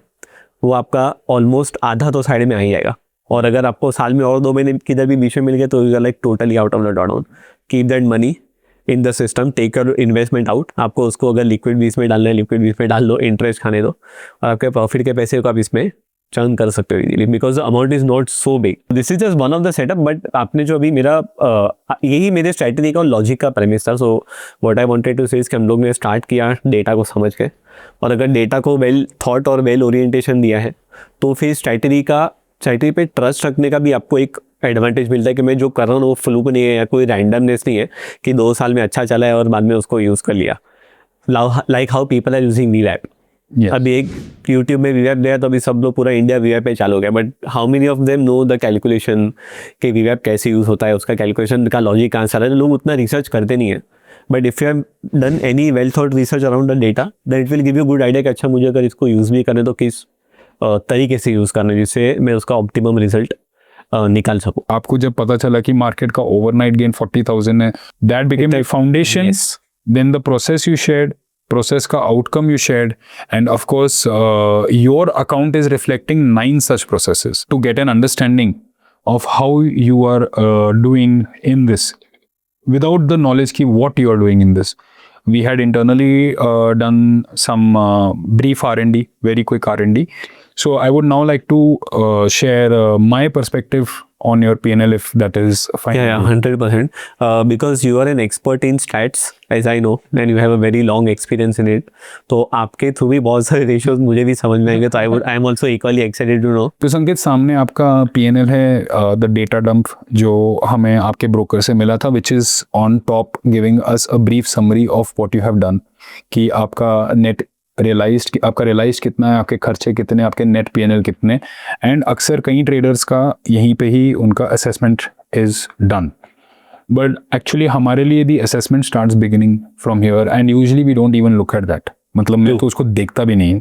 वो आपका ऑलमोस्ट आधा तो साइड में आ ही जाएगा। और अगर आपको साल में और 2 महीने किधर भी बीच में मिल गए तो you are like totally out of the drawdown. Keep that money in the system, take your investment out. आपको उसको अगर लिक्विड बीस में डालना है, लिक्विड बीस में डाल दो, इंटरेस्ट खाने दो, और आपके प्रॉफिट के पैसे को आप इसमें चर्न कर सकते हो easily because the amount is not so big. This is just one of the setup, but आपने जो अभी मेरा यही मेरे स्ट्रैटेजी का और लॉजिक का प्रेमिस था। So what I wanted to say is कि हम लोग ने स्टार्ट किया डेटा को समझ के, और अगर डेटा को वेल थॉट और वेल ओरिएंटेशन दिया है तो फिर स्ट्रैटेजी पे ट्रस्ट रखने का भी आपको एक एडवांटेज मिलता है कि मैं जो कर रहा हूँ वो फ्लूक नहीं है या कोई रैंडमनेस नहीं है कि 2 साल में अच्छा चला है और बाद में उसको यूज़ कर लिया। Like how people are using वीवैप। अभी एक यूट्यूब में वीवैप दिया तो अभी सब लोग पूरा इंडिया वीवैप पे चालू हो गया, but how many of them know the calculation कि वीवैप कैसे यूज़ होता है, उसका कैलकुलेशन का लॉजिक कहाँ से आ रहा है। लोग उतना रिसर्च करते नहीं है, but if you have done any well thought research around the data then it will give you good idea कि अच्छा मुझे अगर इसको यूज़ भी करने तो किस तरीके से यूज़ करना है जिससे मैं उसका ऑप्टिमम रिजल्ट निकाल सकूं। आपको जब पता चला कि मार्केट का ओवरनाइट गेन 40,000 है, that became the foundation, then the process you shared, process का outcome you shared, and of course your account is reflecting 9 such processes to get an understanding of how you are doing in this without the knowledge ki what you are doing in this. We had internally done some brief R&D, very quick R&D. So I would now like to share my perspective on your P&L, if that is fine. Yeah, 100%. Because you are an expert in stats, as I know, and you have a very long experience in it. तो आपके थ्रू भी बहुत सारे रेशियोज मुझे भी समझ में आएंगे, तो I am also equally excited to know. तो संकेत, सामने आपका P&L है, द डेटा डंप जो हमें आपके ब्रोकर से मिला था, which is on top giving us a brief summary of what you have done, कि आपका नेट रियलाइज्ड, आपका रियलाइज्ड कितना है, आपके खर्चे कितने, आपके नेट P&L कितने. एंड अक्सर कई ट्रेडर्स का यहीं पे ही उनका assessment is done. But actually हमारे लिए the assessment starts beginning from here, and usually we don't even look at that. मतलब मैं तो उसको देखता भी नहीं.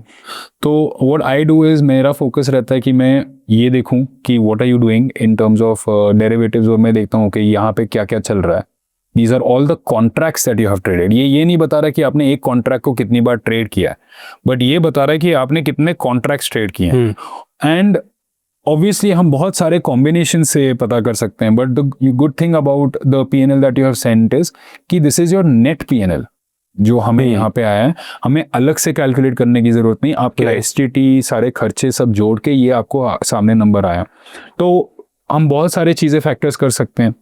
तो व्हाट आई डू इज़, मेरा फोकस रहता है कि मैं ये देखूं कि what are you doing in terms of derivatives, और मैं देखता हूँ कि यहाँ पे क्या क्या चल रहा है. These are all the contracts that you have traded. ये नहीं बता रहा कि आपने एक कॉन्ट्रैक्ट को कितनी बार ट्रेड किया है, बट ये बता रहा है कि आपने कितने कॉन्ट्रैक्ट्स ट्रेड किए हैं. एंड ऑब्वियसली हम बहुत सारे कॉम्बिनेशन से पता कर सकते हैं, but the good thing about the P&L that you have sent is कि this is your net P&L जो हमें यहाँ पे आया है. हमें अलग से कैलकुलेट करने की जरूरत नहीं. आपके STT सारे खर्चे सब जोड़ के ये आपको सामने नंबर आया. तो हम बहुत सारे चीज़ें फैक्टर्स कर सकते हैं,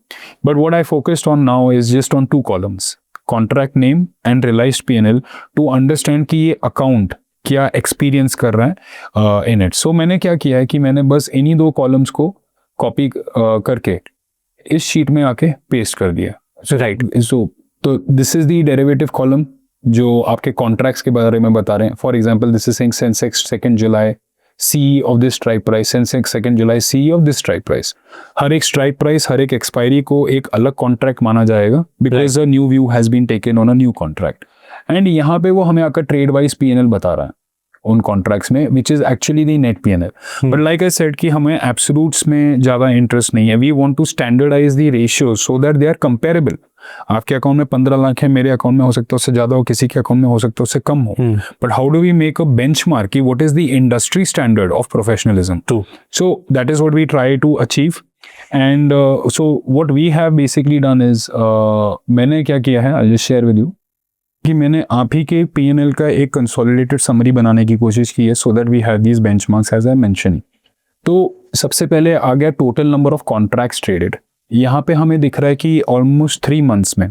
but what I focused on now is just on 2 columns, contract name and realised P&L, to understand कि ये अकाउंट क्या एक्सपीरियंस कर रहा है इन इट. सो मैंने क्या किया है कि मैंने बस इन्हीं 2 कॉलम्स को कॉपी करके इस शीट में आके पेस्ट कर दिया. राइट. तो this is the derivative column जो आपके कॉन्ट्रैक्ट्स के बारे में बता रहे हैं. For example, this is saying Sensex 2 July C of this strike price, Sensex 2 July C of this strike price. हर एक स्ट्राइक प्राइस, हर एक एक्सपायरी को एक अलग कॉन्ट्रैक्ट माना जाएगा, because a new view has been taken on a new contract. And यहाँ पे वो हमें आकर ट्रेड वाइज P&L बता रहा है उन कॉन्ट्रैक्ट्स में, which is actually the net P&L. But like I said कि हमें एब्सोल्यूट्स में ज़्यादा इंटरेस्ट नहीं है. We want to standardise the ratios so that they are comparable. आपके अकाउंट में 15 लाख है, मेरे अकाउंट में हो सकता है उससे ज़्यादा हो, किसी के अकाउंट में हो सकता है उससे कम हो. But how do we make a benchmark कि what is the industry standard of professionalism. So that is what we try to achieve. And so what we have basically done is, मैंने क्या किया है, I just share with you, कि मैंने आप ही के P&L का एक कंसोलिडेटेड समरी बनाने की कोशिश की है, so that we have these benchmarks as I mention. तो सबसे पहले आ गया total number of contracts traded. यहाँ पे हमें दिख रहा है कि ऑलमोस्ट 3 मंथ्स में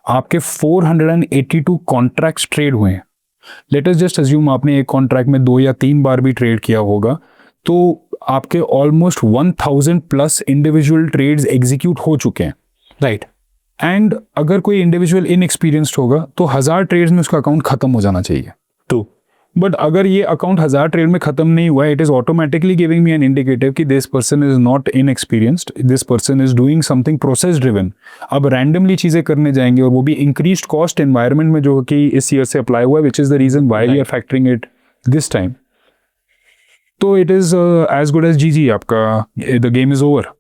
आपके 482 कॉन्ट्रैक्ट्स ट्रेड हुए हैं. लेट अस जस्ट अज्यूम आपने एक कॉन्ट्रैक्ट में 2 या 3 बार भी ट्रेड किया होगा, तो आपके almost 1000 plus individual trades execute हो चुके हैं. राइट. एंड अगर कोई इंडिविजुअल इनएक्सपीरियंस्ड होगा तो 1000 ट्रेड्स में उसका अकाउंट खत्म हो जाना चाहिए. तो बट अगर ये अकाउंट 1000 ट्रेड में खत्म नहीं हुआ, it is automatically giving me an indicative कि this person is not inexperienced, this person is doing something process driven. अब रैंडमली चीजें करने जाएंगे, और वो भी इंक्रीज्ड कॉस्ट एनवायरनमेंट में जो कि इस ईयर से अप्लाई हुआ है, which is the reason why we are factoring it this time. तो it is as good as GG. आपका द गेम इज ओवर.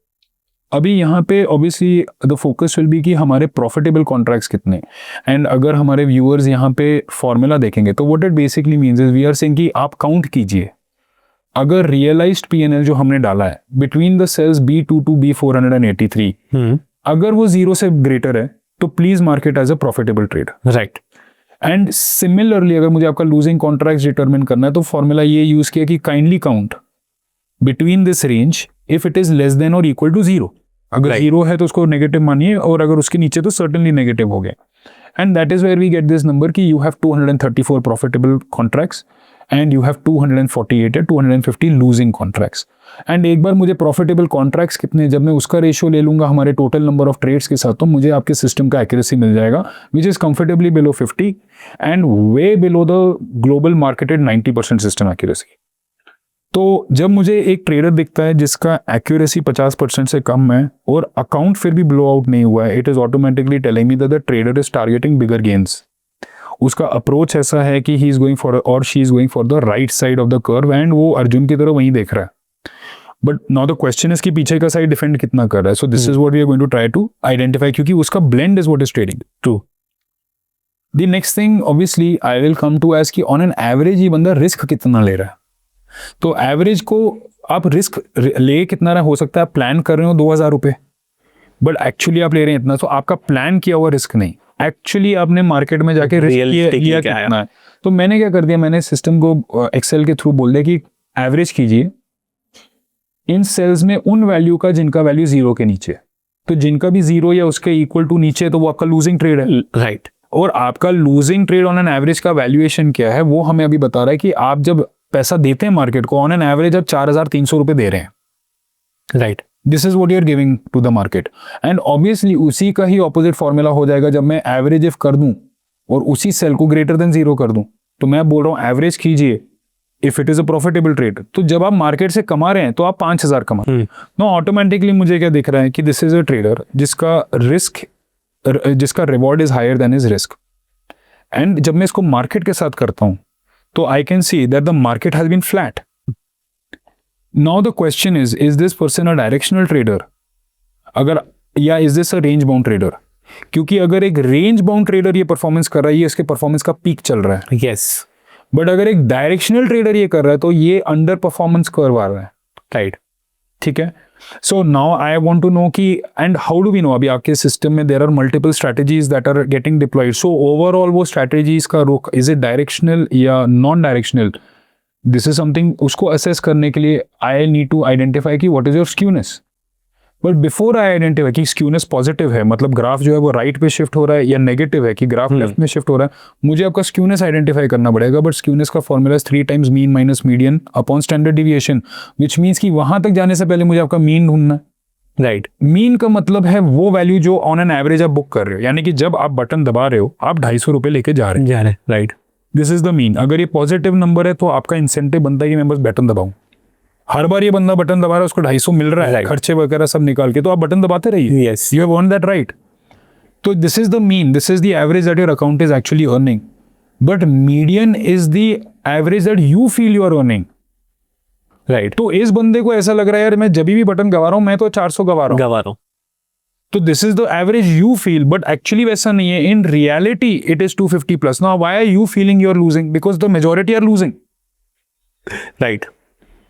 अभी यहाँ पे obviously the focus will be कि हमारे प्रॉफिटेबल कॉन्ट्रैक्ट्स कितने. एंड अगर हमारे व्यूअर्स यहाँ पे फॉर्मूला देखेंगे तो what it basically means is we are saying कि आप काउंट कीजिए, अगर रियलाइज्ड P&L जो हमने डाला है between the sales B2 to B483, अगर वो 0 से ग्रेटर है तो please market as a profitable trade. Right. And similarly अगर मुझे आपका लूजिंग कॉन्ट्रैक्ट डिटरमिन करना है तो फॉर्मूला ये यूज किया कि kindly count between this range if it is less than और इक्वल टू 0. अगर 0 है तो उसको नेगेटिव मानिए, और अगर उसके नीचे तो सर्टेनली नेगेटिव हो गए. And that is where we get this number कि you have 234 profitable contracts and you have 248 या 250 लूजिंग कॉन्ट्रैक्ट्स. एंड एक बार मुझे प्रॉफिटेबल कॉन्ट्रैक्ट्स कितने, जब मैं उसका रेशियो ले लूंगा हमारे टोटल नंबर ऑफ ट्रेड्स के साथ, तो मुझे आपके सिस्टम का एक्यूरेसी मिल जाएगा which is comfortably below 50 and way below the global marketed 90% system accuracy. तो जब मुझे एक ट्रेडर दिखता है जिसका एक्यूरेसी 50% से कम है और अकाउंट फिर भी ब्लो आउट नहीं हुआ है, it is automatically telling me that the trader is targeting bigger gains. उसका अप्रोच ऐसा है कि ही इज गोइंग फॉर और she is going for the right side of the curve, and वो अर्जुन की तरह वहीं देख रहा है. But now the question is कि पीछे का साइड डिफेंड कितना कर रहा है. So this is what we are going to try to identify, क्योंकि उसका blend is what is trading. True. The next thing obviously I will come to as कि ऑन एन एवरेज ये बंदा रिस्क कितना ले रहा है. तो एवरेज को आप रिस्क ले कितना रहा हो सकता है, आप प्लान कर रहे हो 2000 रुपये, बट एक्चुअली आप ले रहे हैं इतना. तो आपका प्लान किया हुआ रिस्क नहीं, एक्चुअली आपने मार्केट में जाके रिस्क लिया कितना है. तो मैंने क्या कर दिया, मैंने सिस्टम को एक्सेल के थ्रू बोल दिया कि एवरेज कीजिए इन सेल्स में उन वैल्यू का जिनका वैल्यू जीरो के नीचे है। तो जिनका भी जीरो या उसके इक्वल टू नीचे है तो वो आपका लूजिंग ट्रेड है। राइट। और आपका losing trade on an average का वैल्यूएशन क्या है वो हमें अभी बता रहा है कि आप जब पैसा देते हैं मार्केट को ऑन एन एवरेज आप 4,300 रुपए दे रहे हैं। Right. This is what you are giving to the market and obviously उसी का ही ऑपोजिट फॉर्मूला हो जाएगा जब मैं एवरेज इफ कर दूं और उसी सेल को ग्रेटर देन जीरो कर दूं। तो मैं बोल रहा हूं एवरेज कीजिए if it is a profitable trade. तो जब आप मार्केट से कमा रहे हैं तो आप 5,000 कमा नो ऑटोमेटिकली मुझे क्या दिख रहा है कि दिस इज अ ट्रेडर जिसका reward is higher than is risk. And जब मैं इसको मार्केट के साथ करता हूं तो I can see that the market has been flat. Now the question is this person a directional trader अगर या is this a range bound trader? क्योंकि अगर एक रेंज बाउंड ट्रेडर ये परफॉर्मेंस कर रहा है ये इसके परफॉर्मेंस का पीक चल रहा है। यस। बट अगर एक डायरेक्शनल ट्रेडर ये कर रहा है तो ये अंडर परफॉर्मेंस कर्व आ रहा है। राइट। ठीक है। So now I want to know कि and how do we know अभी आपके सिस्टम में there are multiple strategies that are getting deployed. So overall वो स्ट्रैटेजीज का रुख इज इट डायरेक्शनल या non directional? This is something उसको असेस करने के लिए आई नीड टू आइडेंटिफाई कि what is your skewness. But before I identify कि स्क्यूनेस पॉजिटिव है मतलब ग्राफ जो है वो राइट पे शिफ्ट हो रहा है या नेगेटिव है कि ग्राफ लेफ्ट में शिफ्ट हो रहा है मुझे आपका स्क्यूनेस आइडेंटिफाई करना पड़ेगा। बट स्क्यूनेस का formula 3 times mean minus median upon standard deviation which means कि वहां तक जाने से पहले मुझे आपका मीन ढूंढना है। राइट। मीन का मतलब है वो वैल्यू जो ऑन एन एवरेज आप बुक कर रहे हो यानी कि जब आप बटन दबा रहे हो आप 250 रुपए लेके जा रहे हैं। Right. This is the mean. अगर ये पॉजिटिव नंबर है तो आपका इंसेंटिव बनता है कि मैं बस बटन दबाऊं। हर बार ये बंदा बटन दबा रहा है उसको 250 मिल रहा है खर्चे वगैरह सब निकाल के तो आप बटन दबाते रहिए। Yes. You have earn that right. तो this is the mean this is the average that your account is actually earning. But median is the average that you feel you are earning. Right. तो इस बंदे को ऐसा लग रहा है यार मैं जब भी बटन गवा रहा हूं मैं तो 400 गवा रहा हूं। तो this is the average you feel but actually वैसा नहीं है। In reality it is 250 plus. Now why are you feeling you are losing? Because the majority are losing. Right.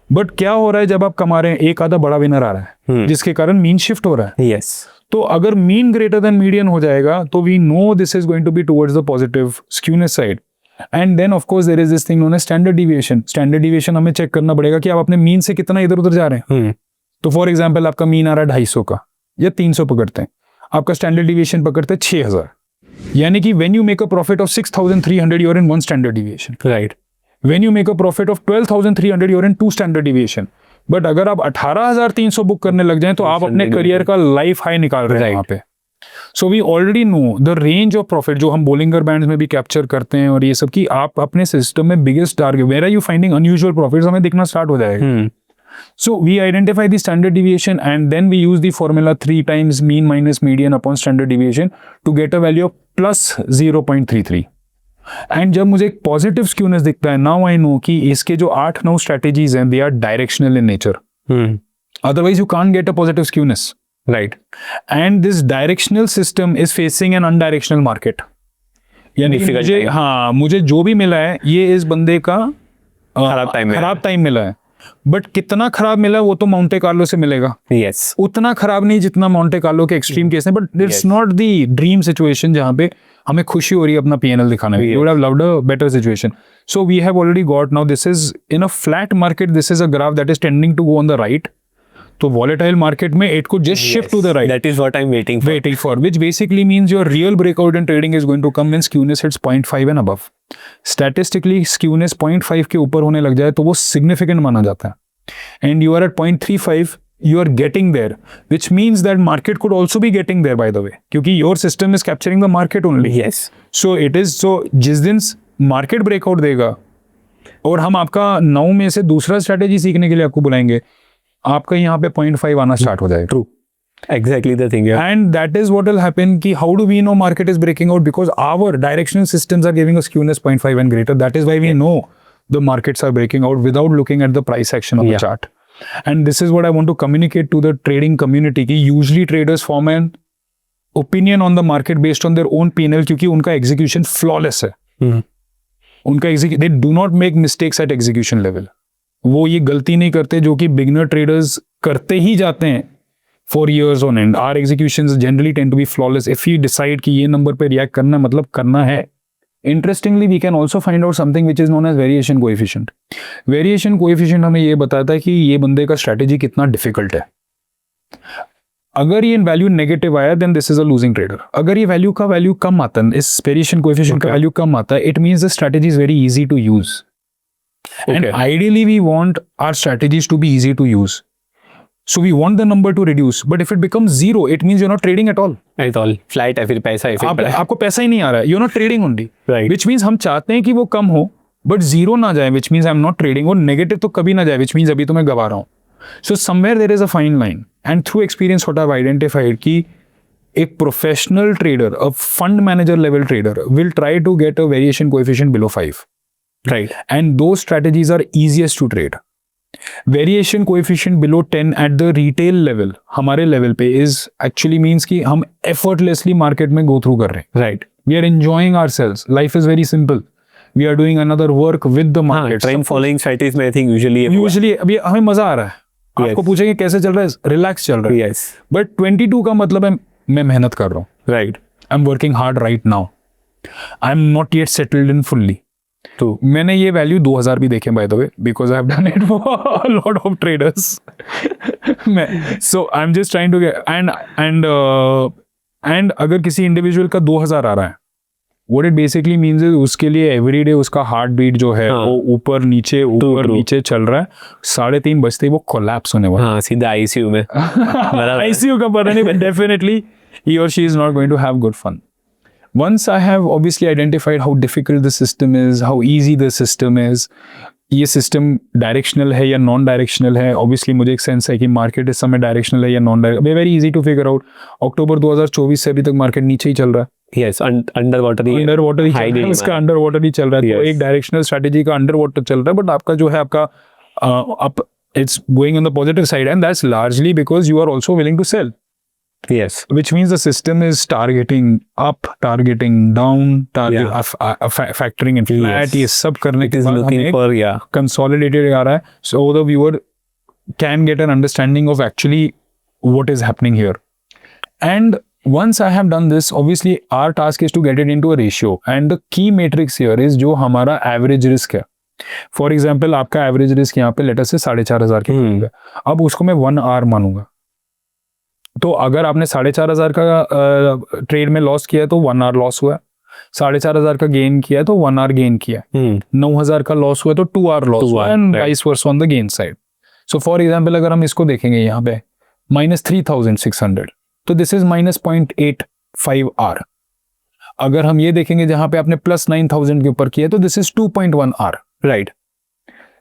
But क्या हो रहा है जब आप कमा रहे हैं एक आधा बड़ा विनर आ रहा है जिसके कारण मीन शिफ्ट हो रहा है। यस। तो अगर मीन ग्रेटर देन मीडियन हो जाएगा तो we know this is going to be towards the positive skewness side. And then of course there is this thing known as standard deviation. Standard deviation हमें चेक करना पड़ेगा कि आप अपने मीन से कितना इधर उधर जा रहे हैं। तो फॉर एग्जाम्पल आपका मीन आ रहा है 250 का या 300 पकड़ते हैं आपका स्टैंडर्ड डिविएशन पकड़ते हैं 6,000 यानी कि when you make a profit of 6,300 you are in 1 standard deviation. Right. When you make a profit of 12,300 you're in 2 standard deviation. But अगर आप 18,300 बुक करने लग जाएं तो आप अपने करियर का लाइफ हाई निकाल रहे हैं वहां पे। So we already know the range of profit जो हम बोलिंगर बैंड्स में भी कैप्चर करते हैं और ये सब की आप अपने सिस्टम में biggest target where are you finding unusual profits हमें दिखना स्टार्ट हो जाएगा। So we identify the standard deviation and then we use the formula 3 times mean minus median upon standard deviation to get a value of plus 0.33. And जब मुझे एक पॉजिटिव स्क्यूनेस दिखता है नाउ आई नो कि इसके जो 8-9 स्ट्रेटेजीज हैं they are directional in nature. Otherwise you can't get a positive skewness. Right. And this directional system is facing an undirectional market. यानी कि मुझे जो भी मिला है ये इस बंदे का खराब टाइम मिला है। बट कितना खराब मिला वो तो माउंटे कार्लो से मिलेगा। यस। उतना खराब नहीं जितना माउंटे कार्लो के एक्सट्रीम केस है। But it's not the dream situation जहां पे हमें खुशी हो रही है अपना पीएनएल दिखाने में। You would have loved a better situation. So we have already got now this is in a flat market this is a graph that is tending to go on the right. तो volatile market में it could just shift to the right. That is what I'm waiting for. Which basically means your real breakout in trading is going to come when skewness hits 0.5 and above. Statistically skewness 0.5 के ऊपर होने लग जाए तो वो significant माना जाता है। And you are at 0.35, you are getting there, which means that market could also be getting there by the way, क्योंकि your system is capturing the market only. Yes. So it is so जिस दिन market breakout देगा और हम आपका 9 में से दूसरा strategy सीखने के लिए आपको बुलाएंगे आपका यहाँ पे 0.5 आना स्टार्ट हो जाएगा। True. Exactly the thing. Yeah. And that is what will happen कि how do we know market is breaking out? Because our directional systems are giving us skewness 0.5 and greater. That is why we know the markets are breaking out without looking at the price action of the chart. And this is what I want to communicate to the trading community कि usually traders form an opinion on the market based on their own P&L क्योंकि उनका execution flawless है। उनका they do not make mistakes at execution level. वो ये गलती नहीं करते जो कि बिगनर ट्रेडर्स करते ही जाते हैं for years on end. Our executions generally tend to be flawless. If you decide कि ये नंबर पे रिएक्ट करना मतलब करना है Interestingly, we can also find out something which is known as variation coefficient. Variation coefficient हमें ये बताता है कि ये बंदे का strategy कितना difficult है. अगर ये वैल्यू नेगेटिव आया then this is a losing trader. अगर ये वैल्यू कम आता है, इस वेरिएशन कोएफिशिएंट का वैल्यू कम आता है, it means the strategy is very easy to use. And ideally we want our strategies to be easy to use. So we want the number to reduce, but if it becomes zero, it means you're not trading at all. At all. Flight है फिर पैसा आपको पैसा ही नहीं आ रहा है. You're not trading only. Right. Which means हम चाहते हैं कि वो कम हो, but zero ना जाए, which means I'm not trading. और negative तो कभी ना जाए, which means अभी तो मैं गवा रहा हूँ. So somewhere there is a fine line. And through experience what I've identified कि एक professional trader, a fund manager level trader will try to get a variation coefficient below 5. Right. And those strategies are easiest to trade. Variation coefficient below 10 at the retail level, हमारे लेवल पे इज एक्चुअली मीन्स कि हम एफर्टलेसली मार्केट में गो थ्रू कर रहे हैं. Right. We are enjoying ourselves. Life is very simple. We are doing another work with the market. Trend following strategies में आई थिंक यूजुअली अभी हमें मजा आ रहा है. Yes. आपको पूछेंगे कैसे चल रहा है, रिलैक्स चल रहा है. यस. बट 22 का मतलब है मैं मेहनत कर रहा हूँ. Right. I am working hard right now. I am not yet settled in fully. तो मैंने ये वैल्यू 2000 भी देखे by the way, because I have done it for a lot of traders. So I am just trying to get and अगर किसी इंडिविजुअल का 2000 आ रहा है, what it basically means is उसके लिए एवरीडे उसका हार्ट बीट जो है वो ऊपर नीचे चल रहा है. 3:30 बजते ही वो कोलैप्स होने वाला. हाँ, सीधा आईसीयू में. आईसीयू का पता नहीं, definitely he or she is not going to have good fun. Once I have obviously identified how difficult the system is, how easy the system is, ये सिस्टम डायरेक्शनल है या नॉन डायरेक्शनल है, ऑब्वियसली मुझे एक सेंस है कि मार्केट इस समय डायरेक्शनल है या non directional. Very easy to figure out. अक्टूबर 2024 से अभी तक मार्केट नीचे ही चल रहा है. यस, अंडर वाटर ही उसका अंडर वाटर ही चल रहा है. तो एक डायरेक्शनल स्ट्रेटेजी का अंडर वाटर चल रहा है, बट आपका जो है आपका up it's going on the positive side, and that's largely because you are also willing to sell. Yes. Which means the system is targeting up, targeting down, factoring in flat. Yes. ये सब करने के बाद looking for consolidated आ रहा है. So the viewer can get an understanding of actually what is happening here. And once I have done this, obviously our task is to get it into a ratio. And the key matrix here is जो हमारा average risk है. For example, आपका average risk यहाँ पे लेटर से 4500 के है. अब उसको मैं 1 hour मानूंगा. तो अगर आपने 4500 का ट्रेड में लॉस किया है तो 1 आवर लॉस हुआ है. 4500 का गेन किया है तो 1 आवर गेन किया है. 9000 का लॉस हुआ है तो 2 आवर लॉस हुआ है, and vice versa on the gain side. So for example अगर हम इसको देखेंगे यहाँ पे -3600, तो दिस इज -0.85 आवर. अगर हम ये देखेंगे जहां पे आपने +9000 के ऊपर किया तो this is 2.1 hour. Right.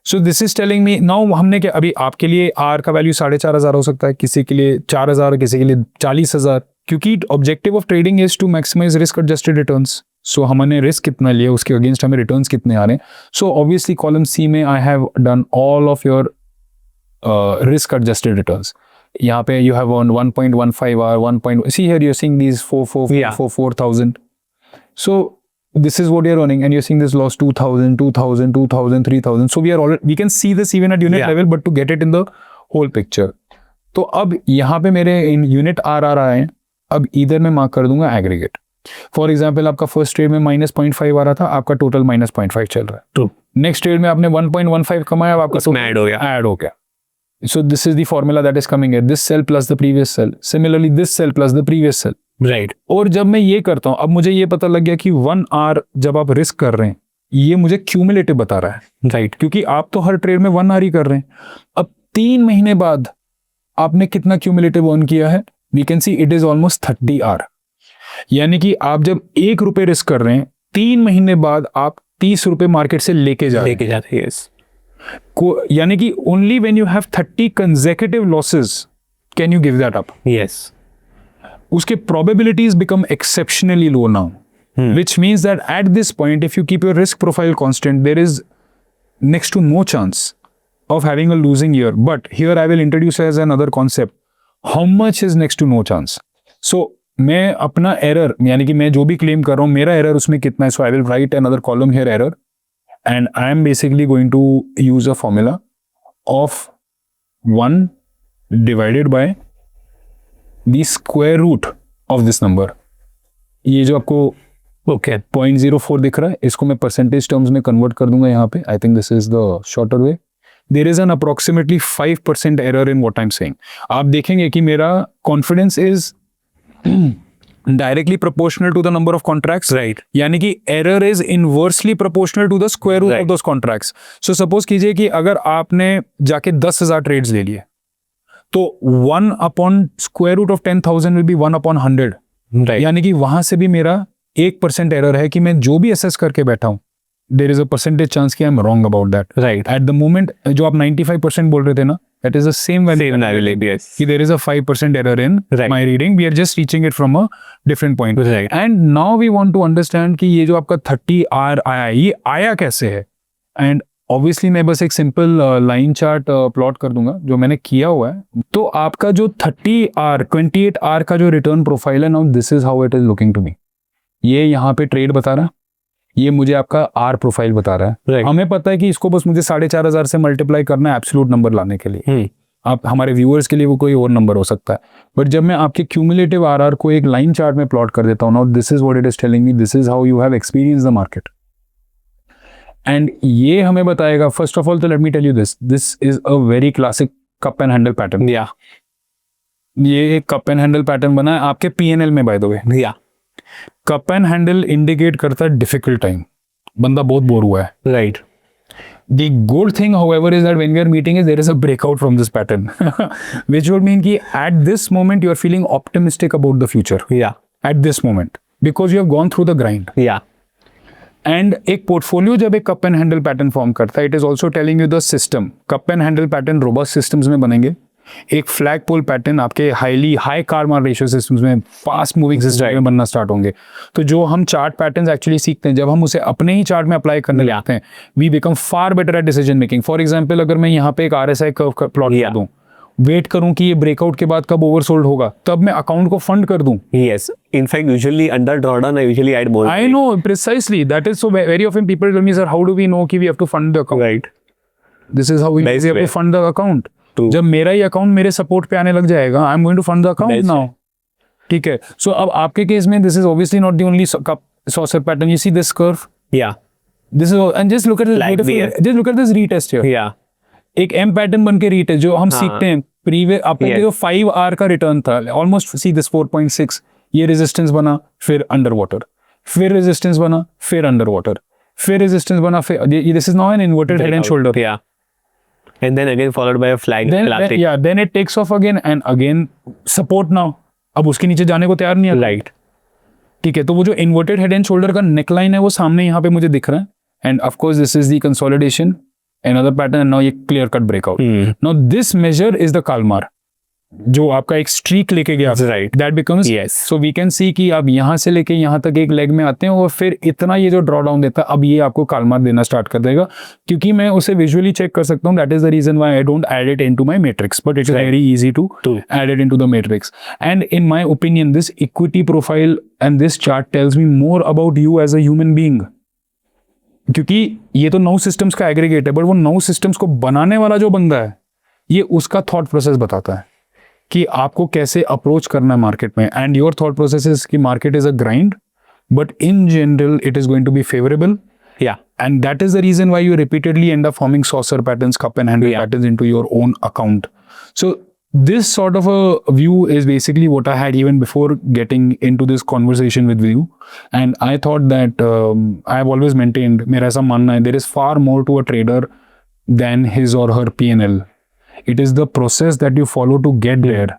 So this is telling me now हमने क्या, अभी आपके लिए आर का वैल्यू 4500 हो सकता है, किसी के लिए 4000, किसी के लिए 40000, क्योंकि objective of trading is to maximise risk adjusted returns. So हमने रिस्क कितना लिया, उसके अगेंस्ट हमें रिटर्न्स कितने आ रहे हैं. सो ऑब्वियसली कॉलम सी में I have done all of your risk adjusted returns. यहाँ पे you have earn 1.15 hour, 1. See here you're seeing these 4,000. So this is what you're earning, and you're seeing this loss 2,000, 3,000. So we can see this even at unit level, but to get it in the whole picture. तो अब यहाँ पे मेरे इन यूनिट आर आ रहा है. अब इधर मैं मार्क कर दूंगा एग्रीगेट. फॉर एग्जाम्पल आपका फर्स्ट ट्रेड में -0.5 आ रहा था, आपका टोटल -0.5 चल रहा है. ट्रू. नेक्स्ट ट्रेड में आपने 1.15 कमाया, आपका ऐड हो गया. So this is the formula that is coming here. This cell plus the previous cell. Similarly, this cell plus the previous cell. Right. और जब मैं ये करता हूँ, अब मुझे ये पता लग गया कि 1 आवर जब आप रिस्क कर रहे हैं, ये मुझे क्यूमुलेटिव बता रहा है. राइट. क्योंकि आप तो हर ट्रेड में 1 आवर ही कर रहे हैं. अब 3 महीने बाद आपने कितना क्यूमुलेटिव अर्न किया है? We can see it is almost 30 hour. यानी कि आप जब ₹1 रिस्क कर रहे हैं, 3 महीने बाद आप ₹30 मार्केट से लेके जा रहे हैं. यानी कि only when you have 30 consecutive losses can you give that up. Yes. उसके probabilities become exceptionally low now, which means that at this point, if you keep your risk profile constant, there is next to no chance of having a losing year. But here I will introduce as another concept. How much is next to no chance? So मैं अपना error, यानी कि मैं जो भी claim कर रहा हूँ, मेरा error उसमें कितना है. So I will write another column here, error, and I am basically going to use a formula of 1 divided by the square root of this number. ये जो आपको Okay. 0.04 दिख रहा है, इसको मैं परसेंटेज टर्म्स में कन्वर्ट कर दूंगा यहाँ पे. I think this is the shorter way. There is an approximately 5% error in what I am saying. आप देखेंगे कि मेरा confidence is directly proportional to the number of contracts. Right. यानी कि error is inversely proportional to the square root of those contracts. So suppose कीजिए कि अगर आपने जाके 10,000 ट्रेड्स ले लिए, तो 1 upon square root of 10,000 will be 1 upon 100. Right. यानी कि वहां से भी मेरा 1% एरर है कि मैं जो भी असेस करके बैठा हूं, there is a percentage chance कि I am wrong about that. Right. At the moment जो आप 95% बोल रहे थे ना, that is the same value. Same value, yes. कि there is a 5% error in Right. my reading. We are just reaching it from a different point. Right. And now we want to understand कि ये जो आपका 30R आया है, ये आया कैसे है. And obviously मैं बस एक सिंपल लाइन चार्ट प्लॉट कर दूंगा जो मैंने किया हुआ है. तो आपका जो 30R 28R का जो रिटर्न प्रोफाइल है, now this is how it is looking to me. ये यहाँ पे ट्रेड बता रहा है, ये मुझे आपका आर प्रोफाइल बता रहा है. Right. हमें पता है कि इसको बस मुझे 4,500 से मल्टीप्लाई करना है एब्सोल्यूट नंबर लाने के लिए. आप हमारे व्यूअर्स के लिए वो कोई और नंबर हो सकता है, बट जब मैं आपके क्यूमुलेटिव आरआर को एक लाइन चार्ट में प्लॉट कर देता हूँ, now this is what it is telling me, this is how you have experience the market. And ये हमें बताएगा, फर्स्ट ऑफ ऑल तो let me tell you this is a very classic cup and handle pattern. Yeah. ये एक कप एंड हैंडल पैटर्न बना है आपके पीएनएल में, bye the way. Yeah. Cup and handle indicate करता है डिफिकल्ट टाइम, बंदा बहुत बोर हुआ है. Right. The good thing, however, is that when we are meeting, there is a breakout from this pattern, which would mean कि at this moment you are feeling optimistic about the future. Yeah. At this moment, because you have gone through the grind. Yeah. And एक portfolio जब एक cup and handle pattern form करता है, it is also telling you the system. Cup and handle pattern robust systems में बनेंगे. एक फ्लैग पोल पैटर्न आपके हाई कारमार रेशियो सिस्टम्स में, फास्ट मूविंग सिस्टम में बनना स्टार्ट होंगे. तो जो हम चार्ट पैटर्न्स एक्चुअली सीखते हैं, जब हम उसे अपने ही चार्ट में अप्लाई करने लगते हैं, we become far better at decision making. For example, अगर मैं यहाँ पे एक RSI कर्व प्लॉट कर दूं, वेट करूं कि ये ब्रेकआउट के बाद कब ओवरसोल्ड होगा, तब मैं अकाउंट को फंड कर दूं. Yes. In fact, usually under drawdown, I usually add more. I know precisely. That is so very often people tell me, sir, how do we know कि we have to fund the account? Right. This is how we Best have way. to fund the account. True. जब मेरा ही अकाउंट मेरे सपोर्ट पे आने लग जाएगा, I am going to fund the account Best now. ठीक है. सो अब आपके केस में this is obviously not the only saucer pattern. You see this curve, Yeah. This is, and just look at this Like beautiful, there. Just look at this retest here. Yeah. एक एम पैटर्न बन के रीटेस्ट जो हम हाँ. सीखते हैं प्रीवियस. आपके Yes. जो 5R का रिटर्न था, ऑलमोस्ट सी दिस 4.6, ये रेजिस्टेंस बना, फिर अंडर वाटर, फिर रेजिस्टेंस बना, फिर अंडर वाटर, फिर रेजिस्टेंस बना, फिर this is now an inverted head and shoulder. Yeah. And then again followed by a flag. Classic. then it takes off again and again support now. अब उसके नीचे जाने को तैयार नहीं है. Right. ठीक है. तो वो जो इन्वर्टेड हेड एंड शोल्डर का नेकलाइन है, वो सामने यहाँ पे मुझे दिख रहा है. And of course this is the consolidation, another pattern, and now ये clear cut breakout. Now this measure is the Kalmar, जो आपका एक स्ट्रीक लेके गया. Right. That becomes, Yes. so we can see कि आप यहाँ से लेके यहाँ तक एक लेग में आते हैं, और फिर इतना ये जो ड्रॉ डाउन देता है, अब ये आपको कालमार देना स्टार्ट कर देगा, क्योंकि मैं उसे विजुअली चेक कर सकता हूँ. That is the reason why I don't add it into my matrix, but it is very easy to add it into the matrix. And in my opinion this equity profile and this chart tells me more about you as a human being, क्योंकि ये तो 9 सिस्टम्स का एग्रीगेट है, बट वो 9 सिस्टम्स को बनाने वाला जो बंदा है, ये उसका थॉट प्रोसेस बताता है कि आपको कैसे अप्रोच करना है मार्केट में. And your thought process is कि market is a grind, but in general it is going to be favourable. Yeah. And that is the reason why you repeatedly end up forming saucer patterns, cup and handle patterns into your own account. So this sort of a view is basically what I had even before getting into this conversation with you. And I thought that I have always maintained, मेरा ऐसा मानना है, there is far more to a trader than his or her P&L. It is the process that you follow to get there